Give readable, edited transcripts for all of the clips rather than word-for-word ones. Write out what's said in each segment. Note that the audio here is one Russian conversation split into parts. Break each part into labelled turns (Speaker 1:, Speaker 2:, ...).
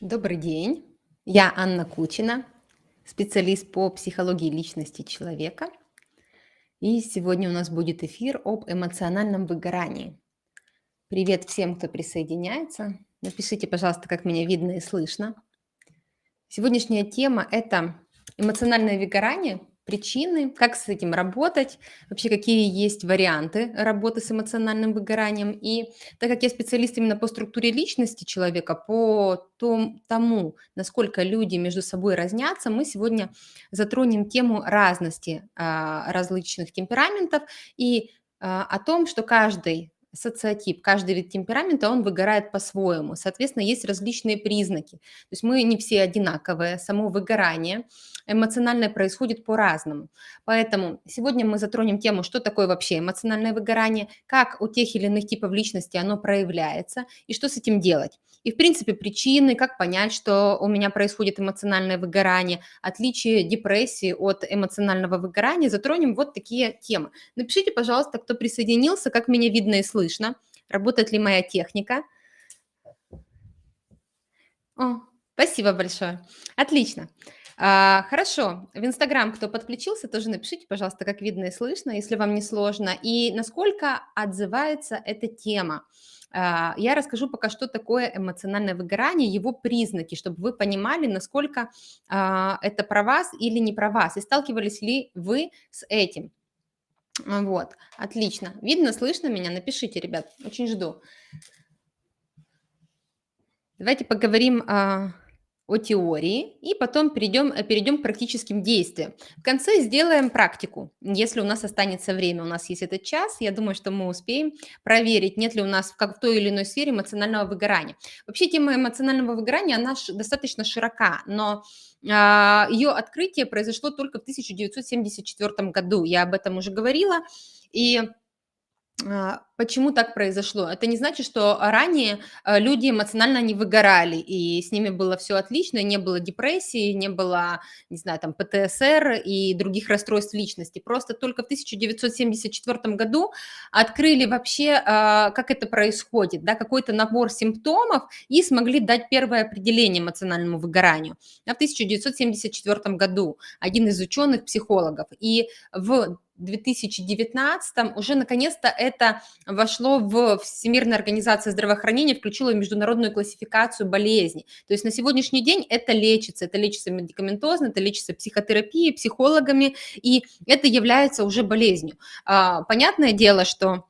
Speaker 1: Добрый день. Я Анна Кучина, специалист по психологии личности человека. И сегодня у нас будет эфир об эмоциональном выгорании. Привет всем, кто присоединяется. Напишите, пожалуйста, как меня видно и слышно. Сегодняшняя тема – это эмоциональное выгорание, причины, как с этим работать, вообще какие есть варианты работы с эмоциональным выгоранием. И так как я специалист именно по структуре личности человека, по тому, насколько люди между собой разнятся, мы сегодня затронем тему разности различных темпераментов и о том, что каждый социотип, каждый вид темперамента, он выгорает по-своему. Соответственно, есть различные признаки. То есть мы не все одинаковые, само выгорание эмоциональное происходит по-разному. Поэтому сегодня мы затронем тему, что такое вообще эмоциональное выгорание, как у тех или иных типов личности оно проявляется и что с этим делать. И, в принципе, причины, как понять, что у меня происходит эмоциональное выгорание, отличие депрессии от эмоционального выгорания, затронем вот такие темы. Напишите, пожалуйста, кто присоединился, как меня видно и слышно, работает ли моя техника. О, спасибо большое. Отлично. Хорошо. В Инстаграм, кто подключился, тоже напишите, пожалуйста, как видно и слышно, если вам не сложно, и насколько отзывается эта тема. Я расскажу пока, что такое эмоциональное выгорание, его признаки, чтобы вы понимали, насколько это про вас или не про вас, и сталкивались ли вы с этим. Вот, отлично. Видно, слышно меня? Напишите, ребят, очень жду. Давайте поговорим о теории и потом перейдем к практическим действиям. В конце сделаем практику. Если у нас останется время, у нас есть этот час, я думаю, что мы успеем проверить, нет ли у нас как в той или иной сфере эмоционального выгорания. Вообще тема эмоционального выгорания, она достаточно широка, но ее открытие произошло только в 1974 году. Я об этом уже говорила. И почему так произошло? Это не значит, что ранее люди эмоционально не выгорали, и с ними было все отлично, не было депрессии, не было, не знаю, там, ПТСР и других расстройств личности. Просто только в 1974 году открыли вообще, как это происходит, да, какой-то набор симптомов, и смогли дать первое определение эмоциональному выгоранию. В 1974 году один из ученых, психологов, и в 2019 уже наконец-то это вошло в Всемирную организацию здравоохранения, включила в международную классификацию болезней. То есть на сегодняшний день это лечится медикаментозно, это лечится психотерапией, психологами, и это является уже болезнью. Понятное дело, что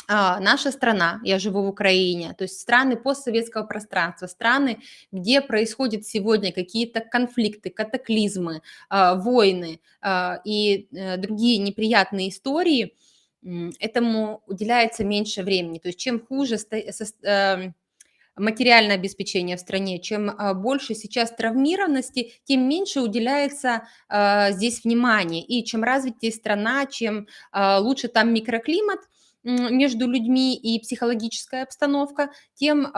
Speaker 1: наша страна, я живу в Украине, то есть страны постсоветского пространства, страны, где происходят сегодня какие-то конфликты, катаклизмы, войны и другие неприятные истории, этому уделяется меньше времени. То есть чем хуже материальное обеспечение в стране, чем больше сейчас травмированности, тем меньше уделяется здесь внимания. И чем развитее страна, чем лучше там микроклимат, между людьми и психологическая обстановка, тем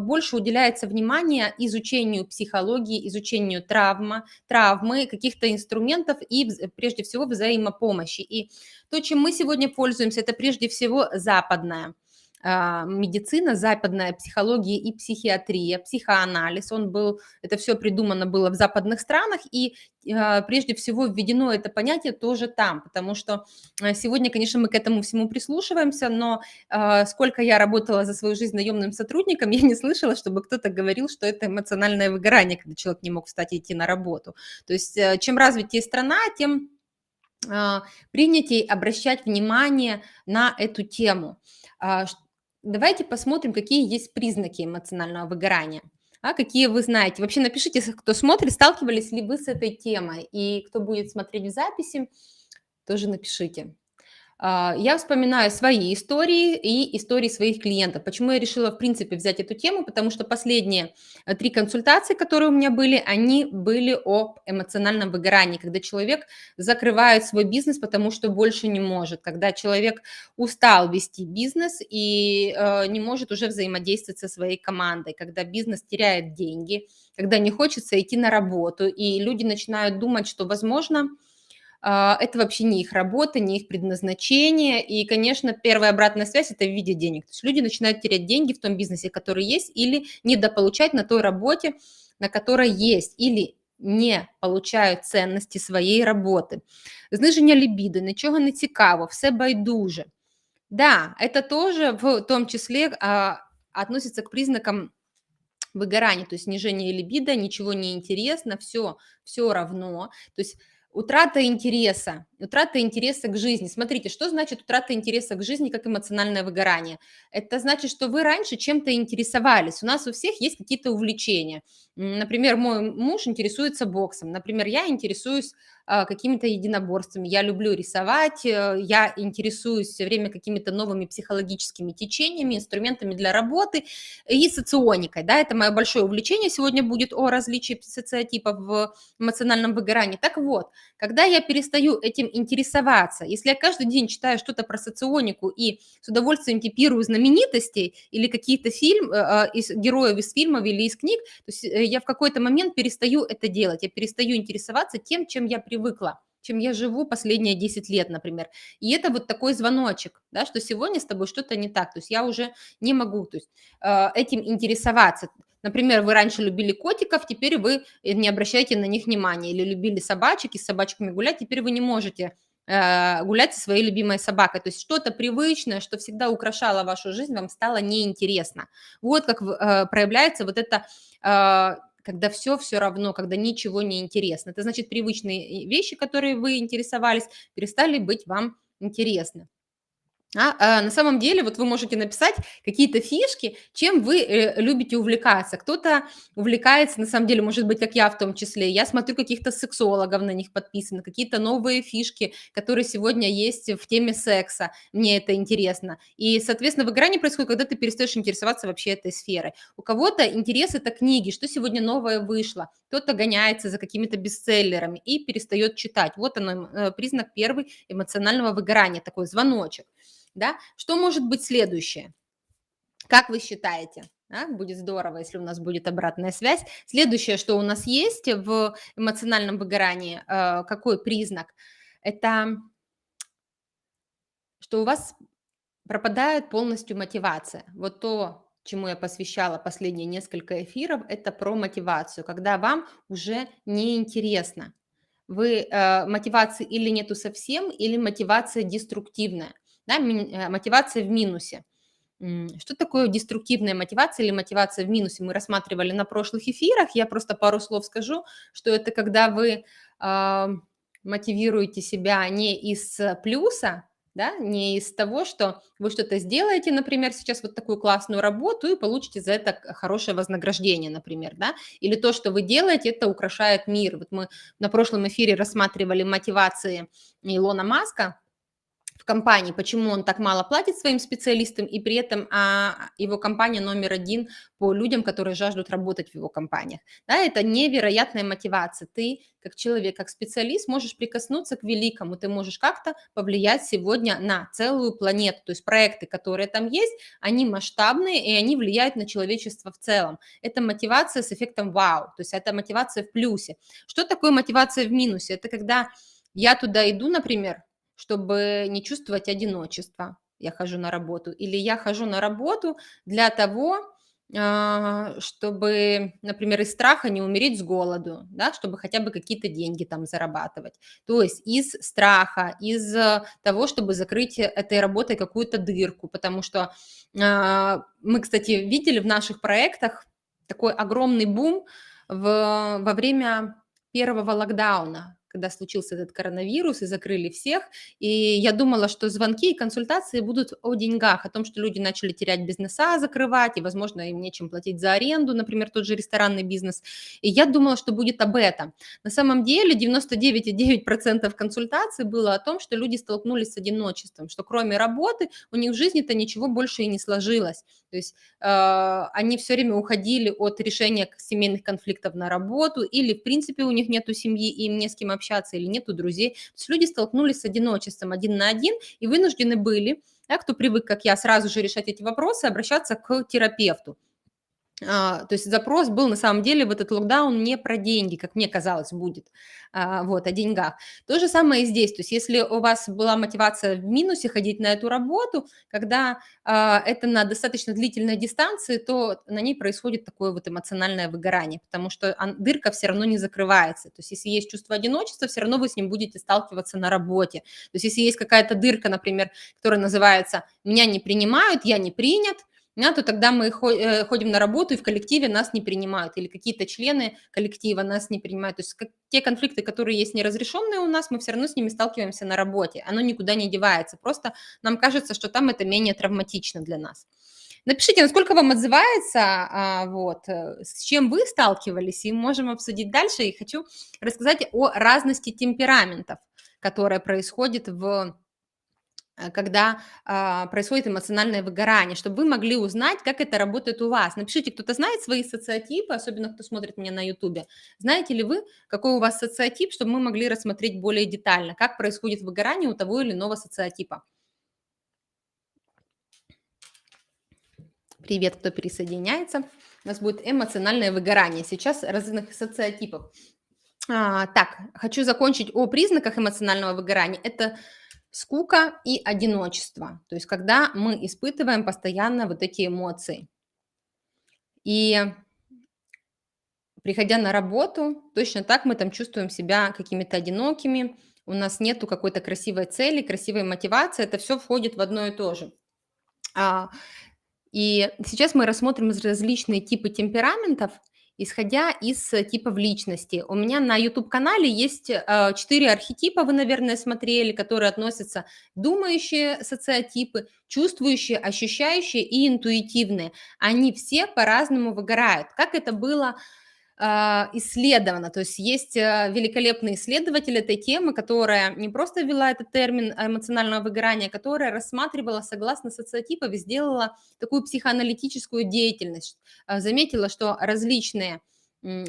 Speaker 1: больше уделяется внимания изучению психологии, изучению травмы, каких-то инструментов и прежде всего взаимопомощи. И то, чем мы сегодня пользуемся, это прежде всего западная медицина, западная психология и психиатрия, психоанализ. Это все придумано было в западных странах, и прежде всего введено это понятие тоже там, потому что сегодня, конечно, мы к этому всему прислушиваемся, но сколько я работала за свою жизнь наемным сотрудником, я не слышала, чтобы кто-то говорил, что это эмоциональное выгорание, когда человек не мог встать и идти на работу. То есть чем развитее страна, тем принятей обращать внимание на эту тему. Давайте посмотрим, какие есть признаки эмоционального выгорания. Какие вы знаете. Вообще напишите, кто смотрит, сталкивались ли вы с этой темой. И кто будет смотреть в записи, тоже напишите. Я вспоминаю свои истории и истории своих клиентов. Почему я решила, в принципе, взять эту тему? Потому что последние 3 консультации, которые у меня были, они были об эмоциональном выгорании, когда человек закрывает свой бизнес, потому что больше не может, когда человек устал вести бизнес и не может уже взаимодействовать со своей командой, когда бизнес теряет деньги, когда не хочется идти на работу, и люди начинают думать, что, возможно, это вообще не их работа, не их предназначение. И, конечно, первая обратная связь – это в виде денег. То есть люди начинают терять деньги в том бизнесе, который есть, или недополучать на той работе, на которой есть, или не получають ценності своєї роботи. Зниження лібіду, нічого не цікаво, все байдуже. Да, это тоже в том числе относится к признакам выгорание, то есть снижение либидо, ничего не интересно, все равно. То есть утрата интереса к жизни. Смотрите, что значит утрата интереса к жизни как эмоциональное выгорание? Это значит, что вы раньше чем-то интересовались. У нас у всех есть какие-то увлечения. Например, мой муж интересуется боксом. Например, я интересуюсь какими-то единоборствами. Я люблю рисовать, я интересуюсь все время какими-то новыми психологическими течениями, инструментами для работы и соционикой. Да, это мое большое увлечение сегодня будет о различии социотипов в эмоциональном выгорании. Так вот, когда я перестаю этим интересоваться, если я каждый день читаю что-то про соционику и с удовольствием типирую знаменитостей или какие-то героев из фильмов или из книг, то есть я в какой-то момент перестаю это делать, я перестаю интересоваться тем, чем я привыкла, чем я живу последние 10 лет, например. И это вот такой звоночек, да, что сегодня с тобой что-то не так, то есть я уже не могу, то есть, этим интересоваться. Например, вы раньше любили котиков, теперь вы не обращаете на них внимания, или любили собачек, и с собачками гулять, теперь вы не можете гулять со своей любимой собакой. То есть что-то привычное, что всегда украшало вашу жизнь, вам стало неинтересно. Вот как проявляется вот это, когда все равно, когда ничего не интересно. Это значит, привычные вещи, которые вы интересовались, перестали быть вам интересны. На самом деле, вот вы можете написать какие-то фишки, чем вы любите увлекаться. Кто-то увлекается, на самом деле, может быть, как я в том числе. Я смотрю каких-то сексологов, на них подписаны, какие-то новые фишки, которые сегодня есть в теме секса. Мне это интересно. И, соответственно, выгорание происходит, когда ты перестаешь интересоваться вообще этой сферой. У кого-то интерес – это книги, что сегодня новое вышло. Кто-то гоняется за какими-то бестселлерами и перестает читать. Вот оно, признак первый эмоционального выгорания, такой звоночек. Да? Что может быть следующее? Как вы считаете? Будет здорово, если у нас будет обратная связь. Следующее, что у нас есть в эмоциональном выгорании, какой признак? Это что у вас пропадает полностью мотивация. Вот то, чему я посвящала последние несколько эфиров, это про мотивацию, когда вам уже неинтересно. Мотивации или нету совсем, или мотивация деструктивная, да, мотивация в минусе. Что такое деструктивная мотивация или мотивация в минусе? Мы рассматривали на прошлых эфирах. Я просто пару слов скажу, что это когда вы мотивируете себя не из плюса, да, не из того, что вы что-то сделаете, например, сейчас вот такую классную работу и получите за это хорошее вознаграждение, например, да, или то, что вы делаете, это украшает мир. Вот мы на прошлом эфире рассматривали мотивации Илона Маска в компании, почему он так мало платит своим специалистам, и при этом его компания номер один по людям, которые жаждут работать в его компаниях. Да, это невероятная мотивация. Ты, как человек, как специалист, можешь прикоснуться к великому, ты можешь как-то повлиять сегодня на целую планету. То есть проекты, которые там есть, они масштабные, и они влияют на человечество в целом. Это мотивация с эффектом вау, то есть это мотивация в плюсе. Что такое мотивация в минусе? Это когда я туда иду, например, чтобы не чувствовать одиночество. Я хожу на работу. Или я хожу на работу для того, чтобы, например, из страха не умереть с голоду, да, чтобы хотя бы какие-то деньги там зарабатывать. То есть из страха, из того, чтобы закрыть этой работой какую-то дырку, потому что мы, кстати, видели в наших проектах такой огромный бум во время первого локдауна, когда случился этот коронавирус и закрыли всех. И я думала, что звонки и консультации будут о деньгах, о том, что люди начали терять бизнеса, закрывать, и, возможно, им нечем платить за аренду, например, тот же ресторанный бизнес. И я думала, что будет об этом. На самом деле 99,9% консультаций было о том, что люди столкнулись с одиночеством, что кроме работы у них в жизни-то ничего больше и не сложилось. То есть они все время уходили от решения семейных конфликтов на работу, или, в принципе, у них нету семьи, и им не с кем общаться, или нету друзей. То есть люди столкнулись с одиночеством один на один и вынуждены были, да, кто привык, как я, сразу же решать эти вопросы, обращаться к терапевту. То есть запрос был на самом деле в этот локдаун не про деньги, как мне казалось, будет, вот, о деньгах. То же самое и здесь. То есть если у вас была мотивация в минусе ходить на эту работу, когда это на достаточно длительной дистанции, то на ней происходит такое вот эмоциональное выгорание, потому что дырка все равно не закрывается. То есть если есть чувство одиночества, все равно вы с ним будете сталкиваться на работе. То есть если есть какая-то дырка, например, которая называется «меня не принимают, я не принят», да, то тогда мы ходим на работу, и в коллективе нас не принимают, или какие-то члены коллектива нас не принимают. То есть те конфликты, которые есть неразрешенные у нас, мы все равно с ними сталкиваемся на работе. Оно никуда не девается. Просто нам кажется, что там это менее травматично для нас. Напишите, насколько вам отзывается, с чем вы сталкивались, и можем обсудить дальше. И хочу рассказать о разности темпераментов, которая происходит когда происходит эмоциональное выгорание, чтобы вы могли узнать, как это работает у вас. Напишите, кто-то знает свои социотипы, особенно кто смотрит меня на ютубе. Знаете ли вы, какой у вас социотип, чтобы мы могли рассмотреть более детально, как происходит выгорание у того или иного социотипа. Привет, кто присоединяется. У нас будет эмоциональное выгорание. Сейчас разных социотипов. Так, хочу закончить о признаках эмоционального выгорания. Это скука и одиночество. То есть когда мы испытываем постоянно вот эти эмоции. И приходя на работу, точно так мы там чувствуем себя какими-то одинокими, у нас нету какой-то красивой цели, красивой мотивации, это все входит в одно и то же. А, И сейчас мы рассмотрим различные типы темпераментов, исходя из типов личности. У меня на YouTube-канале есть 4 архетипа, вы, наверное, смотрели, которые относятся думающие социотипы, чувствующие, ощущающие и интуитивные. Они все по-разному выгорают. Как это было исследовано. То есть есть великолепный исследователь этой темы, которая не просто ввела этот термин эмоционального выгорания, которая рассматривала согласно социотипов и сделала такую психоаналитическую деятельность. Заметила, что различные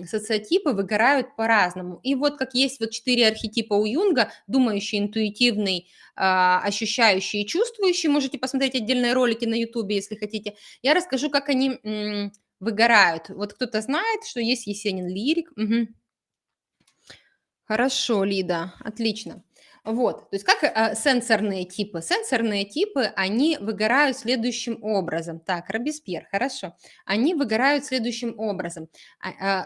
Speaker 1: социотипы выгорают по-разному. И вот как есть вот 4 архетипа у Юнга: думающий, интуитивный, ощущающий и чувствующий. Можете посмотреть отдельные ролики на Ютубе, если хотите. Я расскажу, как они выгорают. Вот кто-то знает, что есть Есенин лирик. Мгм. Хорошо, Лида, отлично. Вот, то есть как сенсорные типы? Сенсорные типы, они выгорают следующим образом. Так, Робеспьер, хорошо. Они выгорают следующим образом.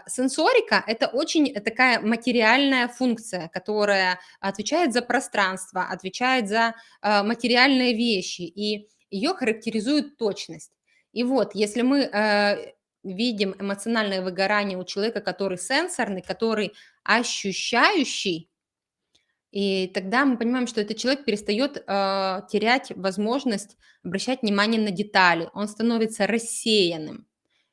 Speaker 1: Сенсорика– это очень такая материальная функция, которая отвечает за пространство, отвечает за материальные вещи, и ее характеризует точность. И вот, если мы видим эмоциональное выгорание у человека, который сенсорный, который ощущающий, и тогда мы понимаем, что этот человек перестает терять возможность обращать внимание на детали, он становится рассеянным.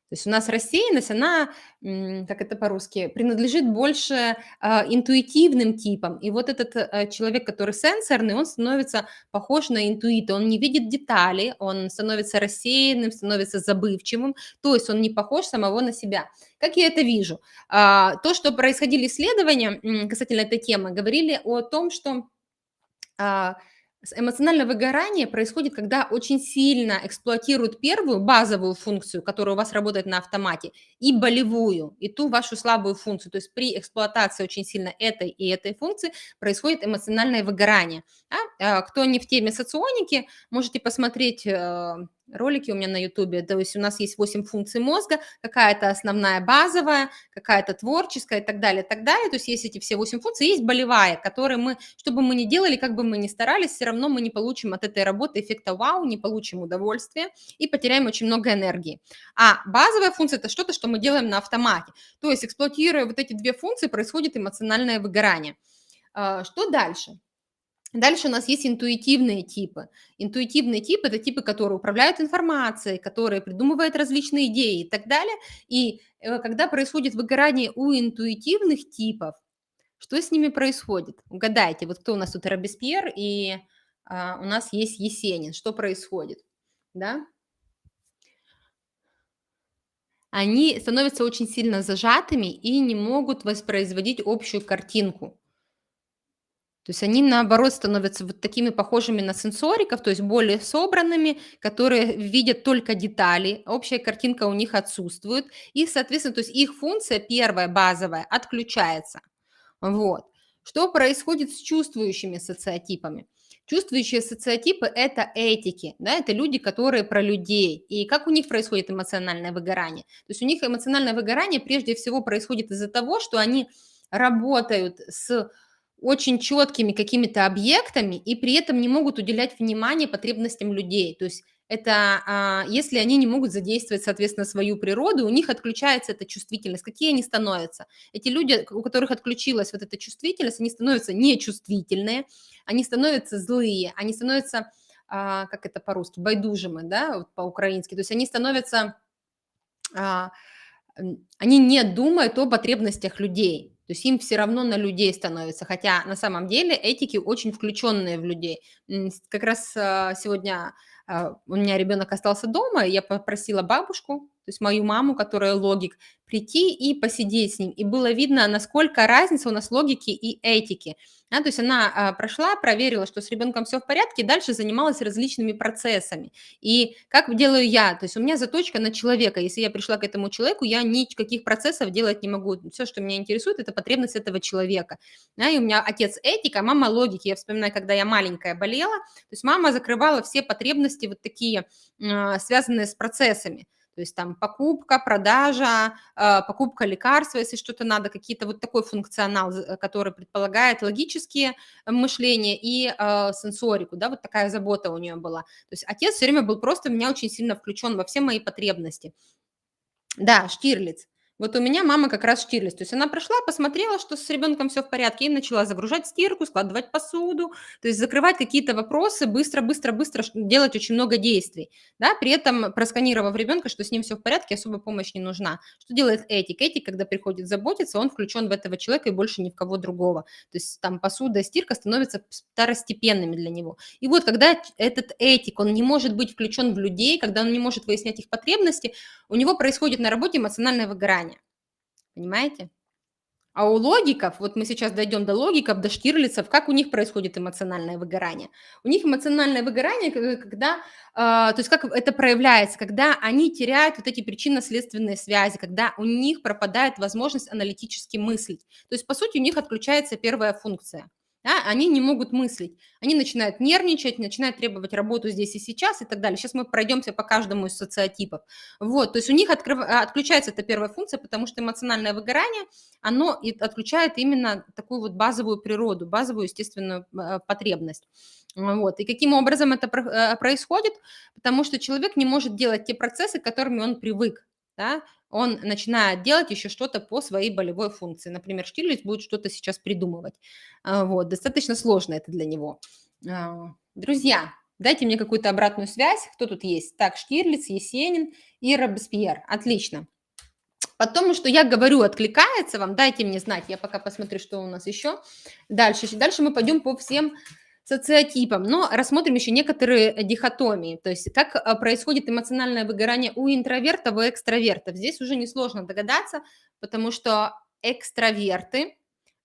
Speaker 1: То есть у нас рассеянность, она, как это по-русски, принадлежит больше интуитивным типам. И вот этот человек, который сенсорный, он становится похож на интуита. Он не видит детали, он становится рассеянным, становится забывчивым. То есть он не похож самого на себя. Как я это вижу? То, что происходили исследования касательно этой темы, говорили о том, что а, эмоциональное выгорание происходит, когда очень сильно эксплуатируют первую базовую функцию, которая у вас работает на автомате, и болевую, и ту вашу слабую функцию. То есть при эксплуатации очень сильно этой и этой функции происходит эмоциональное выгорание. Кто не в теме соционики, можете посмотреть ролики у меня на ютубе. То есть у нас есть 8 функций мозга, какая-то основная базовая, какая-то творческая и так далее, так далее. То есть есть эти все 8 функций, есть болевая, которые мы, что бы мы ни делали, как бы мы ни старались, все равно мы не получим от этой работы эффекта вау, не получим удовольствия и потеряем очень много энергии. А базовая функция– это что-то, что мы делаем на автомате. То есть эксплуатируя вот эти две функции, происходит эмоциональное выгорание. Что дальше? Дальше у нас есть интуитивные типы. Интуитивные типы– это типы, которые управляют информацией, которые придумывают различные идеи и так далее. И когда происходит выгорание у интуитивных типов, что с ними происходит? Угадайте, вот кто у нас тут Робеспьер и у нас есть Есенин. Что происходит? Да? Они становятся очень сильно зажатыми и не могут воспроизводить общую картинку. То есть они, наоборот, становятся вот такими похожими на сенсориков, то есть более собранными, которые видят только детали, общая картинка у них отсутствует, и, соответственно, то есть их функция первая, базовая, отключается. Вот. Что происходит с чувствующими социотипами? Чувствующие социотипы – это этики, да, это люди, которые про людей. И как у них происходит эмоциональное выгорание? То есть у них эмоциональное выгорание прежде всего происходит из-за того, что они работают с очень четкими какими-то объектами и при этом не могут уделять внимание потребностям людей. То есть это если они не могут задействовать, соответственно, свою природу, у них отключается эта чувствительность. Какие они становятся? Эти люди, у которых отключилась вот эта чувствительность, они становятся нечувствительные, они становятся злые, они становятся, как это по-русски, байдужимы, да, вот по-украински. То есть они становятся а, они не думают о потребностях людей. То есть им все равно на людей становится, хотя на самом деле этики очень включенные в людей. Как раз сегодня у меня ребенок остался дома, и я попросила бабушку, то есть мою маму, которая логик, прийти и посидеть с ним. И было видно, насколько разница у нас логики и этики. Да, то есть она прошла, проверила, что с ребенком все в порядке, и дальше занималась различными процессами. И как делаю я? То есть у меня заточка на человека. Если я пришла к этому человеку, я никаких процессов делать не могу. Все, что меня интересует, это потребность этого человека. Да, и у меня отец этика, мама логики. Я вспоминаю, когда я маленькая болела, то есть мама закрывала все потребности вот такие, связанные с процессами. То есть там покупка, продажа, покупка лекарства, если что-то надо, какие-то вот такой функционал, который предполагает логические мышления и сенсорику, да, вот такая забота у нее была. То есть отец все время был просто в меня очень сильно включен во все мои потребности. Да, Штирлиц. Вот у меня мама как раз Штирлиц. То есть она пришла, посмотрела, что с ребенком все в порядке, и начала загружать стирку, складывать посуду, то есть закрывать какие-то вопросы, быстро-быстро-быстро делать очень много действий. Да, при этом просканировав ребенка, что с ним все в порядке, особая помощь не нужна. Что делает этик? Этик, когда приходит заботиться, он включен в этого человека и больше ни в кого другого. То есть там посуда, стирка становятся второстепенными для него. И вот когда этот этик, он не может быть включен в людей, когда он не может выяснять их потребности, у него происходит на работе эмоциональное выгорание. Понимаете? А у логиков, вот мы сейчас дойдем до логиков, до Штирлицев, как у них происходит эмоциональное выгорание? У них эмоциональное выгорание, когда, то есть как это проявляется, когда они теряют вот эти причинно-следственные связи, когда у них пропадает возможность аналитически мыслить. То есть, по сути, у них отключается первая функция. Да, они не могут мыслить, они начинают нервничать, начинают требовать работу здесь и сейчас и так далее. Сейчас мы пройдемся по каждому из социотипов. Вот, то есть у них отключается эта первая функция, потому что эмоциональное выгорание оно и отключает именно такую вот базовую природу, базовую естественную потребность. Вот. И каким образом это происходит? Потому что человек не может делать те процессы, к которым он привык. Да? Он начинает делать еще что-то по своей болевой функции. Например, Штирлиц будет что-то сейчас придумывать. Вот. Достаточно сложно это для него. Друзья, дайте мне какую-то обратную связь. Кто тут есть? Так, Штирлиц, Есенин и Робеспьер. Отлично. Потому что я говорю, откликается вам, дайте мне знать, я пока посмотрю, что у нас еще. Дальше мы пойдем по всем социотипам, но рассмотрим еще некоторые дихотомии, то есть как происходит эмоциональное выгорание у интровертов и экстравертов. Здесь уже несложно догадаться, потому что экстраверты,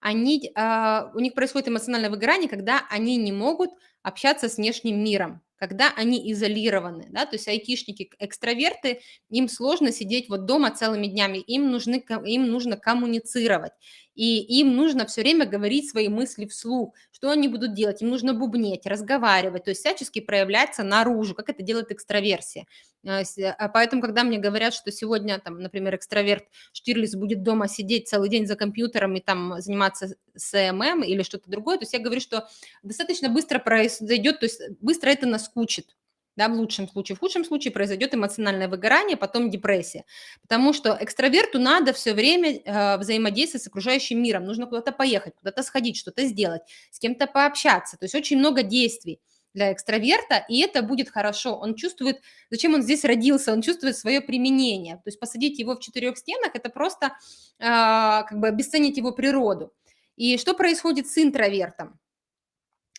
Speaker 1: у них происходит эмоциональное выгорание, когда они не могут общаться с внешним миром, когда они изолированы, да, то есть айтишники, экстраверты, им сложно сидеть вот дома целыми днями, им нужно коммуницировать, и им нужно все время говорить свои мысли вслух. Что они будут делать? Им нужно бубнеть, разговаривать, то есть всячески проявляться наружу, как это делает экстраверсия. Поэтому, когда мне говорят, что сегодня, там, например, экстраверт Штирлиц будет дома сидеть целый день за компьютером и там заниматься СММ или что-то другое, то есть я говорю, что достаточно быстро произойдет, то есть быстро это наскучит. Да, в лучшем случае. В худшем случае произойдет эмоциональное выгорание, потом депрессия. Потому что экстраверту надо все время взаимодействовать с окружающим миром. Нужно куда-то поехать, куда-то сходить, что-то сделать, с кем-то пообщаться. То есть очень много действий для экстраверта, и это будет хорошо. Он чувствует, зачем он здесь родился, он чувствует свое применение. То есть посадить его в четырех стенах – это просто как бы обесценить его природу. И что происходит с интровертом?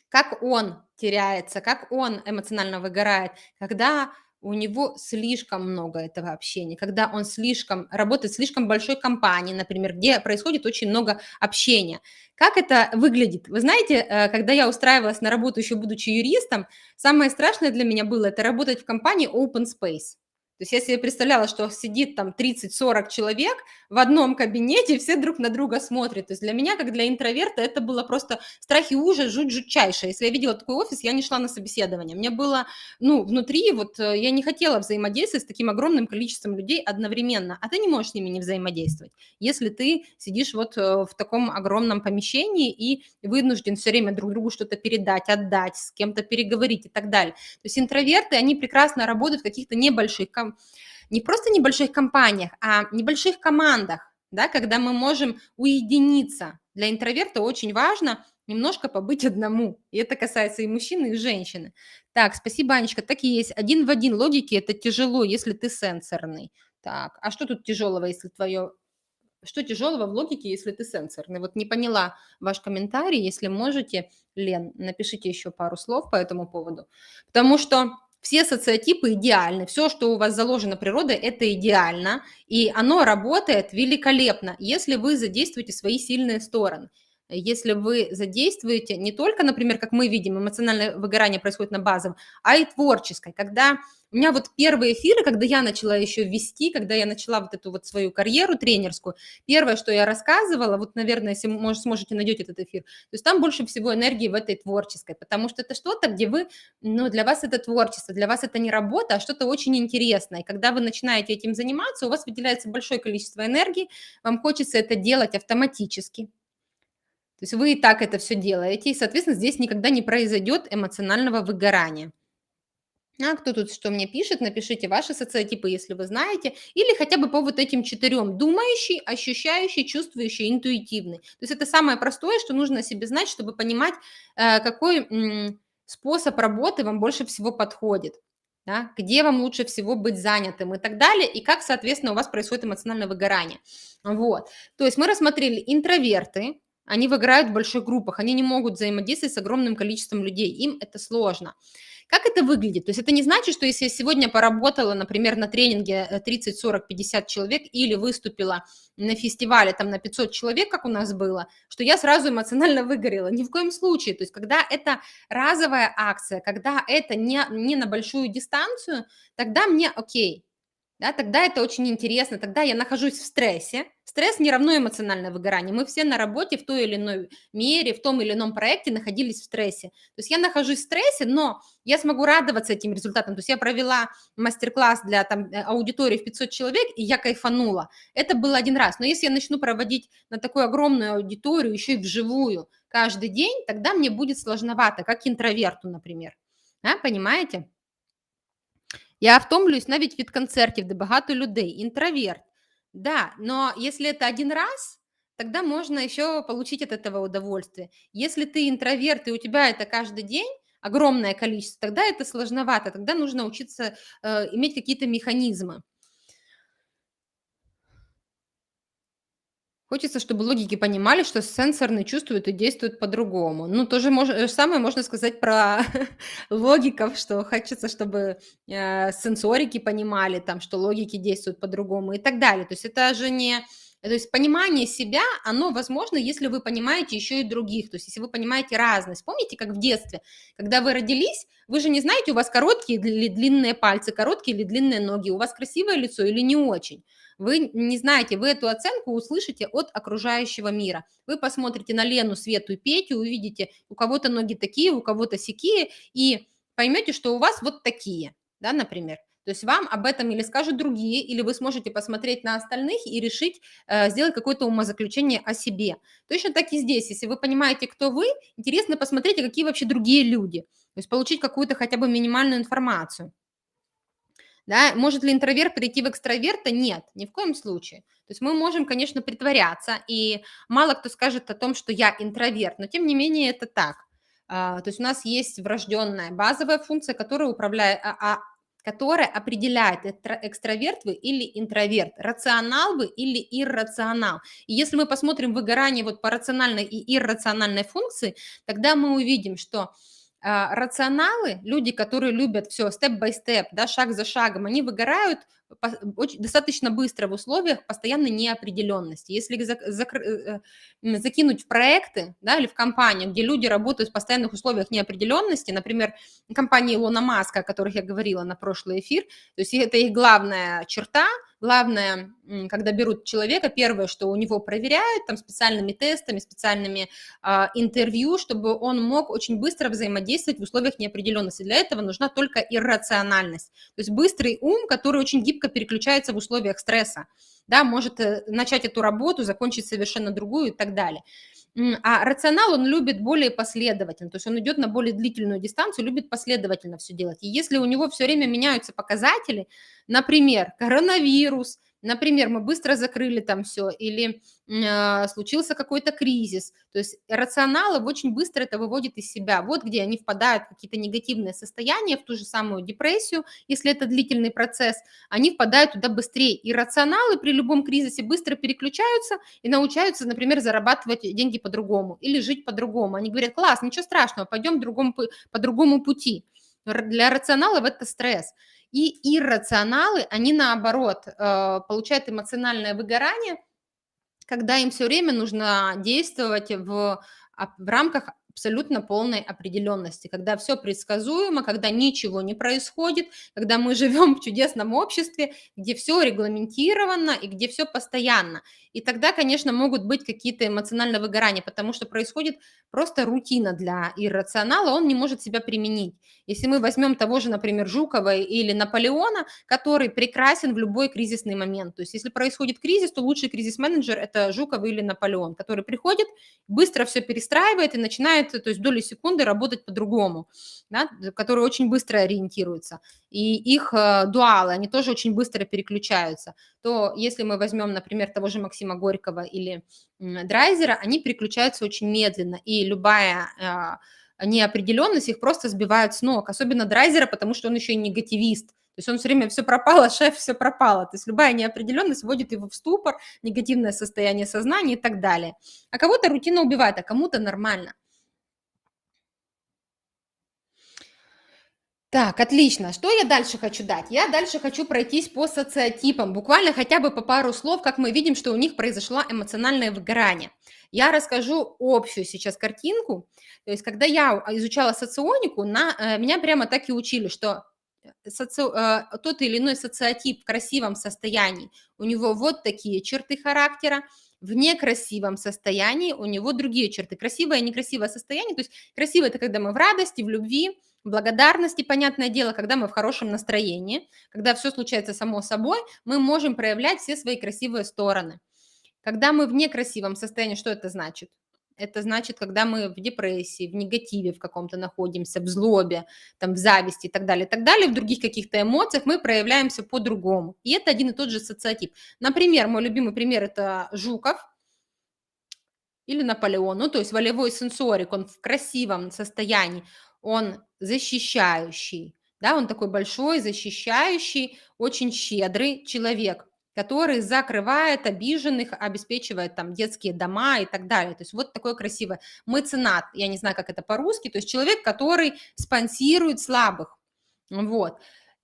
Speaker 1: Как он теряется, как он эмоционально выгорает, когда у него слишком много этого общения, когда он слишком работает в слишком большой компании, например, где происходит очень много общения. Как это выглядит? Вы знаете, когда я устраивалась на работу, еще будучи юристом, самое страшное для меня было это работать в компании open space. То есть я себе представляла, что сидит там 30-40 человек в одном кабинете, все друг на друга смотрят. То есть для меня, как для интроверта, это было просто страх и ужас, жуть жутчайшая. Если я видела такой офис, я не шла на собеседование. Мне было, ну, внутри, вот я не хотела взаимодействовать с таким огромным количеством людей одновременно, а ты не можешь с ними не взаимодействовать, если ты сидишь вот в таком огромном помещении и вынужден все время друг другу что-то передать, отдать, с кем-то переговорить и так далее. То есть интроверты, они прекрасно работают в каких-то небольших, не просто небольших компаниях, а небольших командах, да, когда мы можем уединиться. Для интроверта очень важно немножко побыть одному. И это касается и мужчины, и женщины. Так, спасибо, Анечка. Так и есть. Один в один логики это тяжело, если ты сенсорный. Так, а что тут тяжелого, если твое... Что тяжелого в логике, если ты сенсорный? Вот не поняла ваш комментарий. Если можете, Лен, напишите еще пару слов по этому поводу. Потому что все социотипы идеальны. Все, что у вас заложено природой, это идеально. И оно работает великолепно, если вы задействуете свои сильные стороны. Если вы задействуете не только, например, как мы видим, эмоциональное выгорание происходит на базовом, а и творческой. Когда у меня вот первые эфиры, когда я начала еще вести, когда я начала вот эту вот свою карьеру тренерскую, первое, что я рассказывала, вот, наверное, если сможете, найдете этот эфир, то есть там больше всего энергии в этой творческой, потому что это что-то, где вы, ну, для вас это творчество, для вас это не работа, а что-то очень интересное. И когда вы начинаете этим заниматься, у вас выделяется большое количество энергии, вам хочется это делать автоматически. То есть вы и так это все делаете, и, соответственно, здесь никогда не произойдет эмоционального выгорания. А кто тут что мне пишет? Напишите ваши социотипы, если вы знаете, или хотя бы по вот этим 4: думающий, ощущающий, чувствующий, интуитивный. То есть это самое простое, что нужно о себе знать, чтобы понимать, какой способ работы вам больше всего подходит, да, где вам лучше всего быть занятым и так далее, и как, соответственно, у вас происходит эмоциональное выгорание. Вот. То есть мы рассмотрели интроверты, они выгорают в больших группах, они не могут взаимодействовать с огромным количеством людей, им это сложно. Как это выглядит? То есть это не значит, что если я сегодня поработала, например, на тренинге 30, 40, 50 человек или выступила на фестивале там на 500 человек, как у нас было, что я сразу эмоционально выгорела. Ни в коем случае. То есть когда это разовая акция, когда это не на большую дистанцию, тогда мне окей. Да, тогда это очень интересно, тогда я нахожусь в стрессе. Стресс не равно эмоциональное выгорание. Мы все на работе в той или иной мере, в том или ином проекте находились в стрессе. То есть я нахожусь в стрессе, но я смогу радоваться этим результатам. То есть я провела мастер-класс для там, аудитории в 500 человек, и я кайфанула. Это было один раз. Но если я начну проводить на такую огромную аудиторию, еще и вживую, каждый день, тогда мне будет сложновато, как интроверту, например. Да, понимаете? Я втомлююсь навіть від концертів, де багато людей. Інтроверт. Да, но если это один раз, тогда можно еще получить от этого удовольствие. Если ты интроверт и у тебя это каждый день, огромное количество, тогда это сложновато, тогда нужно учиться иметь какие-то механизмы. Хочется, чтобы логики понимали, что сенсорные чувствуют и действуют по-другому. Ну, самое можно сказать про логиков, что хочется, чтобы сенсорики понимали, там, что логики действуют по-другому и так далее. То есть это же не... То есть понимание себя, оно возможно, если вы понимаете еще и других, то есть если вы понимаете разность. Помните, как в детстве, когда вы родились, вы же не знаете, у вас короткие или длинные пальцы, короткие или длинные ноги, у вас красивое лицо или не очень. Вы не знаете, вы эту оценку услышите от окружающего мира. Вы посмотрите на Лену, Свету и Петю, увидите, у кого-то ноги такие, у кого-то сякие, и поймете, что у вас вот такие, да, например. То есть вам об этом или скажут другие, или вы сможете посмотреть на остальных и решить, сделать какое-то умозаключение о себе. Точно так и здесь. Если вы понимаете, кто вы, интересно посмотреть, какие вообще другие люди. То есть получить какую-то хотя бы минимальную информацию. Да, может ли интроверт перейти в экстраверта? Нет, ни в коем случае. То есть мы можем, конечно, притворяться, и мало кто скажет о том, что я интроверт, но тем не менее это так. То есть у нас есть врожденная базовая функция, которая определяет, экстраверт вы или интроверт, рационал вы или иррационал. И если мы посмотрим выгорание вот по рациональной и иррациональной функции, тогда мы увидим, что Рационалы, люди, которые любят все степ-бай-степ, да, шаг за шагом, они выгорают достаточно быстро в условиях постоянной неопределенности. Если их закинуть в проекты, да, или в компанию, где люди работают в постоянных условиях неопределенности, например, компании Илона Маска, о которых я говорила на прошлый эфир, то есть это их главная черта. Главное, когда берут человека, первое, что у него проверяют там специальными тестами, специальными интервью, чтобы он мог очень быстро взаимодействовать в условиях неопределенности. Для этого нужна только иррациональность, то есть быстрый ум, который очень гибко переключается в условиях стресса, да, может начать эту работу, закончить совершенно другую и так далее. А рационал, он любит более последовательно, то есть он идет на более длительную дистанцию, любит последовательно все делать. И если у него все время меняются показатели, например, коронавирус, например, мы быстро закрыли там все, или случился какой-то кризис, то есть рационалы очень быстро это выводит из себя. Вот где они впадают в какие-то негативные состояния, в ту же самую депрессию, если это длительный процесс, они впадают туда быстрее. И рационалы при любом кризисе быстро переключаются и научаются, например, зарабатывать деньги по-другому или жить по-другому. Они говорят: класс, ничего страшного, пойдем по другому пути. Для рационалов это стресс. И иррационалы, они наоборот получают эмоциональное выгорание, когда им все время нужно действовать в рамках абсолютно полной определенности, когда все предсказуемо, когда ничего не происходит, когда мы живем в чудесном обществе, где все регламентировано и где все постоянно. И тогда, конечно, могут быть какие-то эмоциональные выгорания, потому что происходит просто рутина для иррационала, он не может себя применить. Если мы возьмем того же, например, Жукова или Наполеона, который прекрасен в любой кризисный момент. То есть если происходит кризис, то лучший кризис-менеджер – это Жуков или Наполеон, который приходит, быстро все перестраивает и начинает, то есть доли секунды работать по-другому, да, который очень быстро ориентируется. И их дуалы, они тоже очень быстро переключаются. То если мы возьмем, например, того же Максима Горького или Драйзера, они переключаются очень медленно, и любая неопределенность их просто сбивает с ног, особенно Драйзера, потому что он еще и негативист. То есть он все время все пропало, шеф, все пропало. То есть любая неопределенность вводит его в ступор, негативное состояние сознания и так далее. А кого-то рутина убивает, а кому-то нормально. Так, отлично. Что я дальше хочу дать? Я дальше хочу пройтись по социотипам, буквально хотя бы по пару слов, как мы видим, что у них произошло эмоциональное выгорание. Я расскажу общую сейчас картинку. То есть, когда я изучала соционику, меня прямо так и учили, что тот или иной социотип в красивом состоянии, у него вот такие черты характера, в некрасивом состоянии у него другие черты. Красивое и некрасивое состояние, то есть красивое – это когда мы в радости, в любви, благодарности, понятное дело, когда мы в хорошем настроении, когда все случается само собой, мы можем проявлять все свои красивые стороны. Когда мы в некрасивом состоянии, что это значит? Это значит, когда мы в депрессии, в негативе в каком-то находимся, в злобе, там, в зависти и так далее, в других каких-то эмоциях мы проявляемся по-другому. И это один и тот же социотип. Например, мой любимый пример – это Жуков или Наполеон, ну, то есть волевой сенсорик, он в красивом состоянии, он защищающий, да, он такой большой, защищающий, очень щедрый человек, который закрывает обиженных, обеспечивает там детские дома и так далее. То есть вот такой красивый меценат, я не знаю, как это по-русски, то есть человек, который спонсирует слабых. Вот.